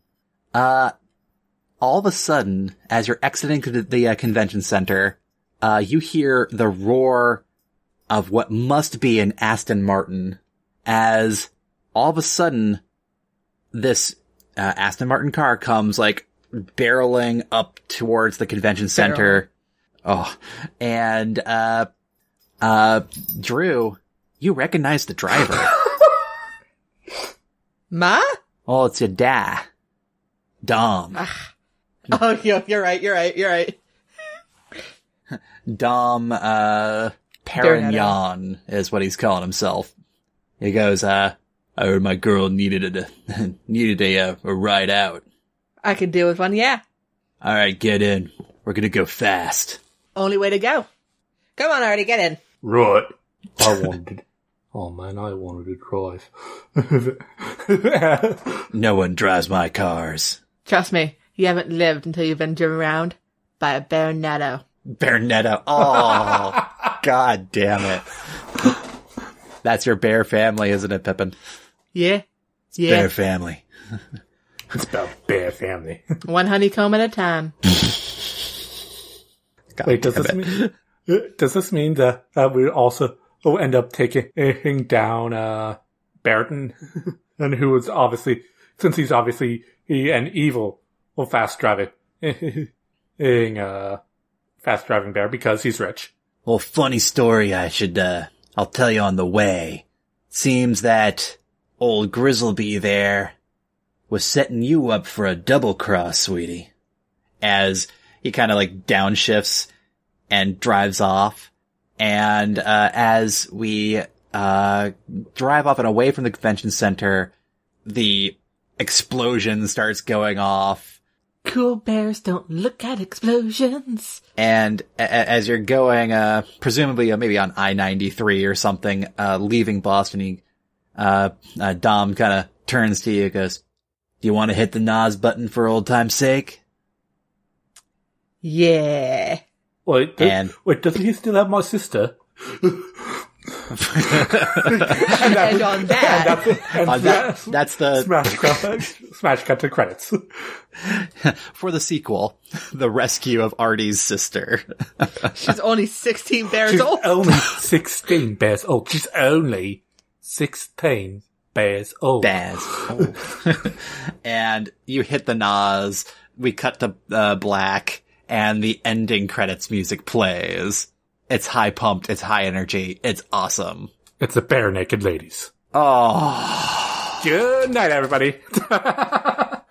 All of a sudden, as you're exiting the convention center, you hear the roar of what must be an Aston Martin, as all of a sudden, this Aston Martin car comes like barreling up towards the convention center. Oh, and Drew, you recognize the driver. Ma? Oh, it's your dad. Dom. Oh, you're right. Dom, Perignon is what he's calling himself. He goes, I heard my girl needed a ride out. I could deal with one, yeah. Alright, get in. We're gonna go fast. Only way to go. Come on, Artie, get in. Right. I wanted to drive. No one drives my cars. Trust me, you haven't lived until you've been driven around by a Baronetto. Baronetto. Oh, God damn it. That's your bear family, isn't it, Pippin? Yeah. Bear family. It's about bear family. One honeycomb at a time. Wait, does this mean that we also end up taking down Barton, and who is obviously, since he's obviously an evil fast driving bear because he's rich. Well, funny story I'll tell you on the way. Seems that old Grizzleby there was setting you up for a double cross, sweetie. As he kind of like downshifts and drives off. And, as we, drive off and away from the convention center, the explosion starts going off. Cool bears don't look at explosions. And as you're going, presumably maybe on I-93 or something, leaving Boston, Dom kind of turns to you and goes, "Do you want to hit the NOS button for old time's sake?" Yeah. Wait, doesn't he still have my sister? And on that, that's the smash cut to credits for the sequel, the rescue of Artie's sister. She's only 16 bears old. Only 16 bears old. She's only 16 bears old. And you hit the NOS. We cut to black, and the ending credits music plays. It's high pumped. It's high energy. It's awesome. It's the bare naked ladies. Oh. Good night, everybody.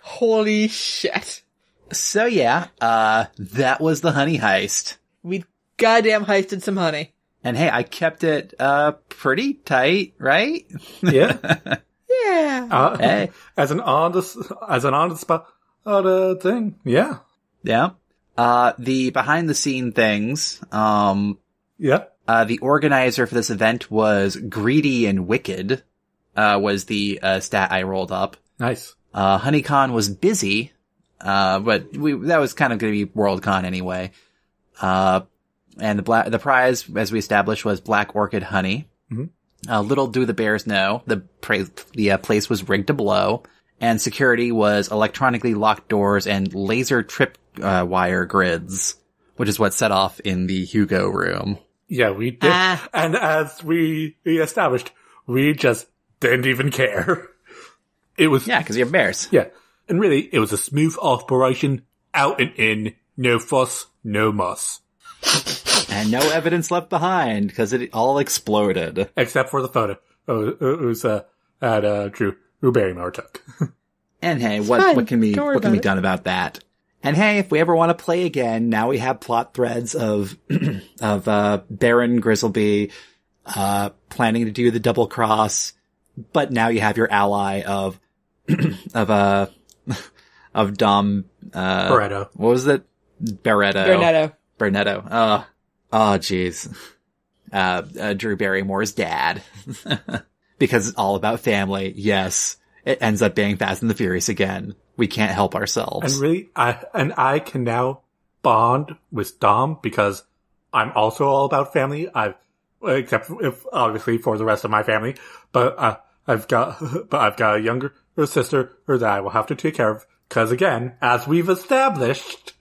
Holy shit. So yeah, that was the Honey Heist. We goddamn heisted some honey. And hey, I kept it, pretty tight, right? Yeah. Yeah. Hey. As an on the spot, thing. Yeah. Yeah. The behind the scene things, Yeah. The organizer for this event was Greedy and Wicked, was the, stat I rolled up. Nice. HoneyCon was busy, but that was kind of going to be WorldCon anyway. And the prize, as we established, was Black Orchid Honey. Mm-hmm. Little do the bears know, the place was rigged to blow, and security was electronically locked doors and laser trip wire grids, which is what set off in the Hugo room. Yeah, we did. And as we established, we just didn't even care. It was... Yeah, because you're bears. Yeah. And really, it was a smooth operation, out and in, no fuss, no muss. And no evidence left behind, because it all exploded. Except for the photo. It was Drew Barrymore took. And hey, what can be done about that? And hey, if we ever want to play again, now we have plot threads of Baron Grizzleby planning to do the double cross, but now you have your ally of Dom Barretto. What was it? Bernetto. Oh jeez. Drew Barrymore's dad. Because it's all about family. Yes. It ends up being Fast and the Furious again. We can't help ourselves. And really, I can now bond with Dom because I'm also all about family. Except if obviously for the rest of my family, but I've got a younger sister that I will have to take care of. Because again, as we've established,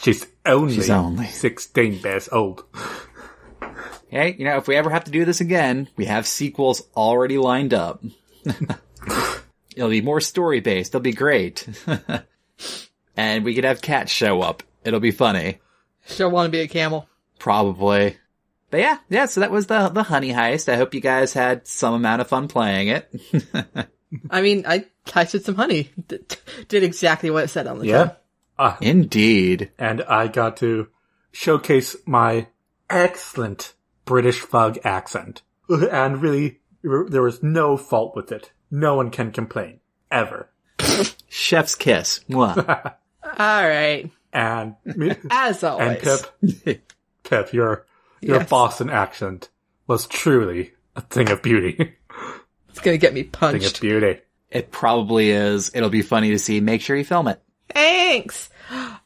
she's only 16 years old. Hey, if we ever have to do this again, we have sequels already lined up. It'll be more story-based. It'll be great. And we could have cats show up. It'll be funny. She'll want to be a camel. Probably. But yeah, so that was the Honey Heist. I hope you guys had some amount of fun playing it. I mean, I tasted some honey. Did exactly what it said on the tin. Indeed. And I got to showcase my excellent British thug accent. And really, there was no fault with it. No one can complain. Ever. Chef's kiss. Mwah. All right. And as always. And Pip, you're your Yes. Boston accent was truly a thing of beauty. It's gonna get me Thing punched. of beauty. It probably is. It'll be funny to see. Make sure you film it. Thanks!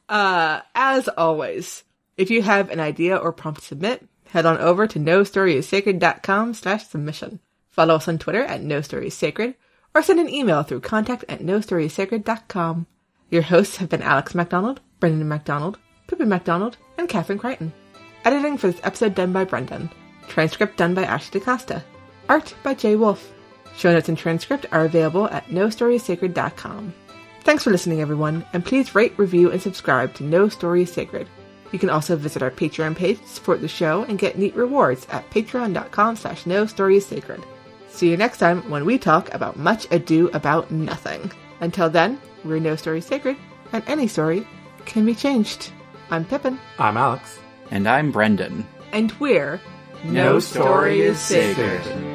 As always, if you have an idea or prompt to submit, head on over to nostoriessacred.com/submission. Follow us on Twitter at nostoriessacred, or send an email through contact@nostoriessacred.com. Your hosts have been Alex MacDonald, Brendan MacDonald, Pippin MacDonald, and Catherine Crichton. Editing for this episode done by Brendan. Transcript done by Ashley DaCosta. Art by Jay Wolf. Show notes and transcript are available at nostoriessacred.com. Thanks for listening, everyone, and please rate, review, and subscribe to No Story is Sacred. You can also visit our Patreon page to support the show and get neat rewards at patreon.com/nostoriessacred. See you next time when we talk about Much Ado About Nothing. Until then, we're No Story is Sacred, and any story can be changed. I'm Pippin. I'm Alex. And I'm Brendan. And we're No Story is Sacred.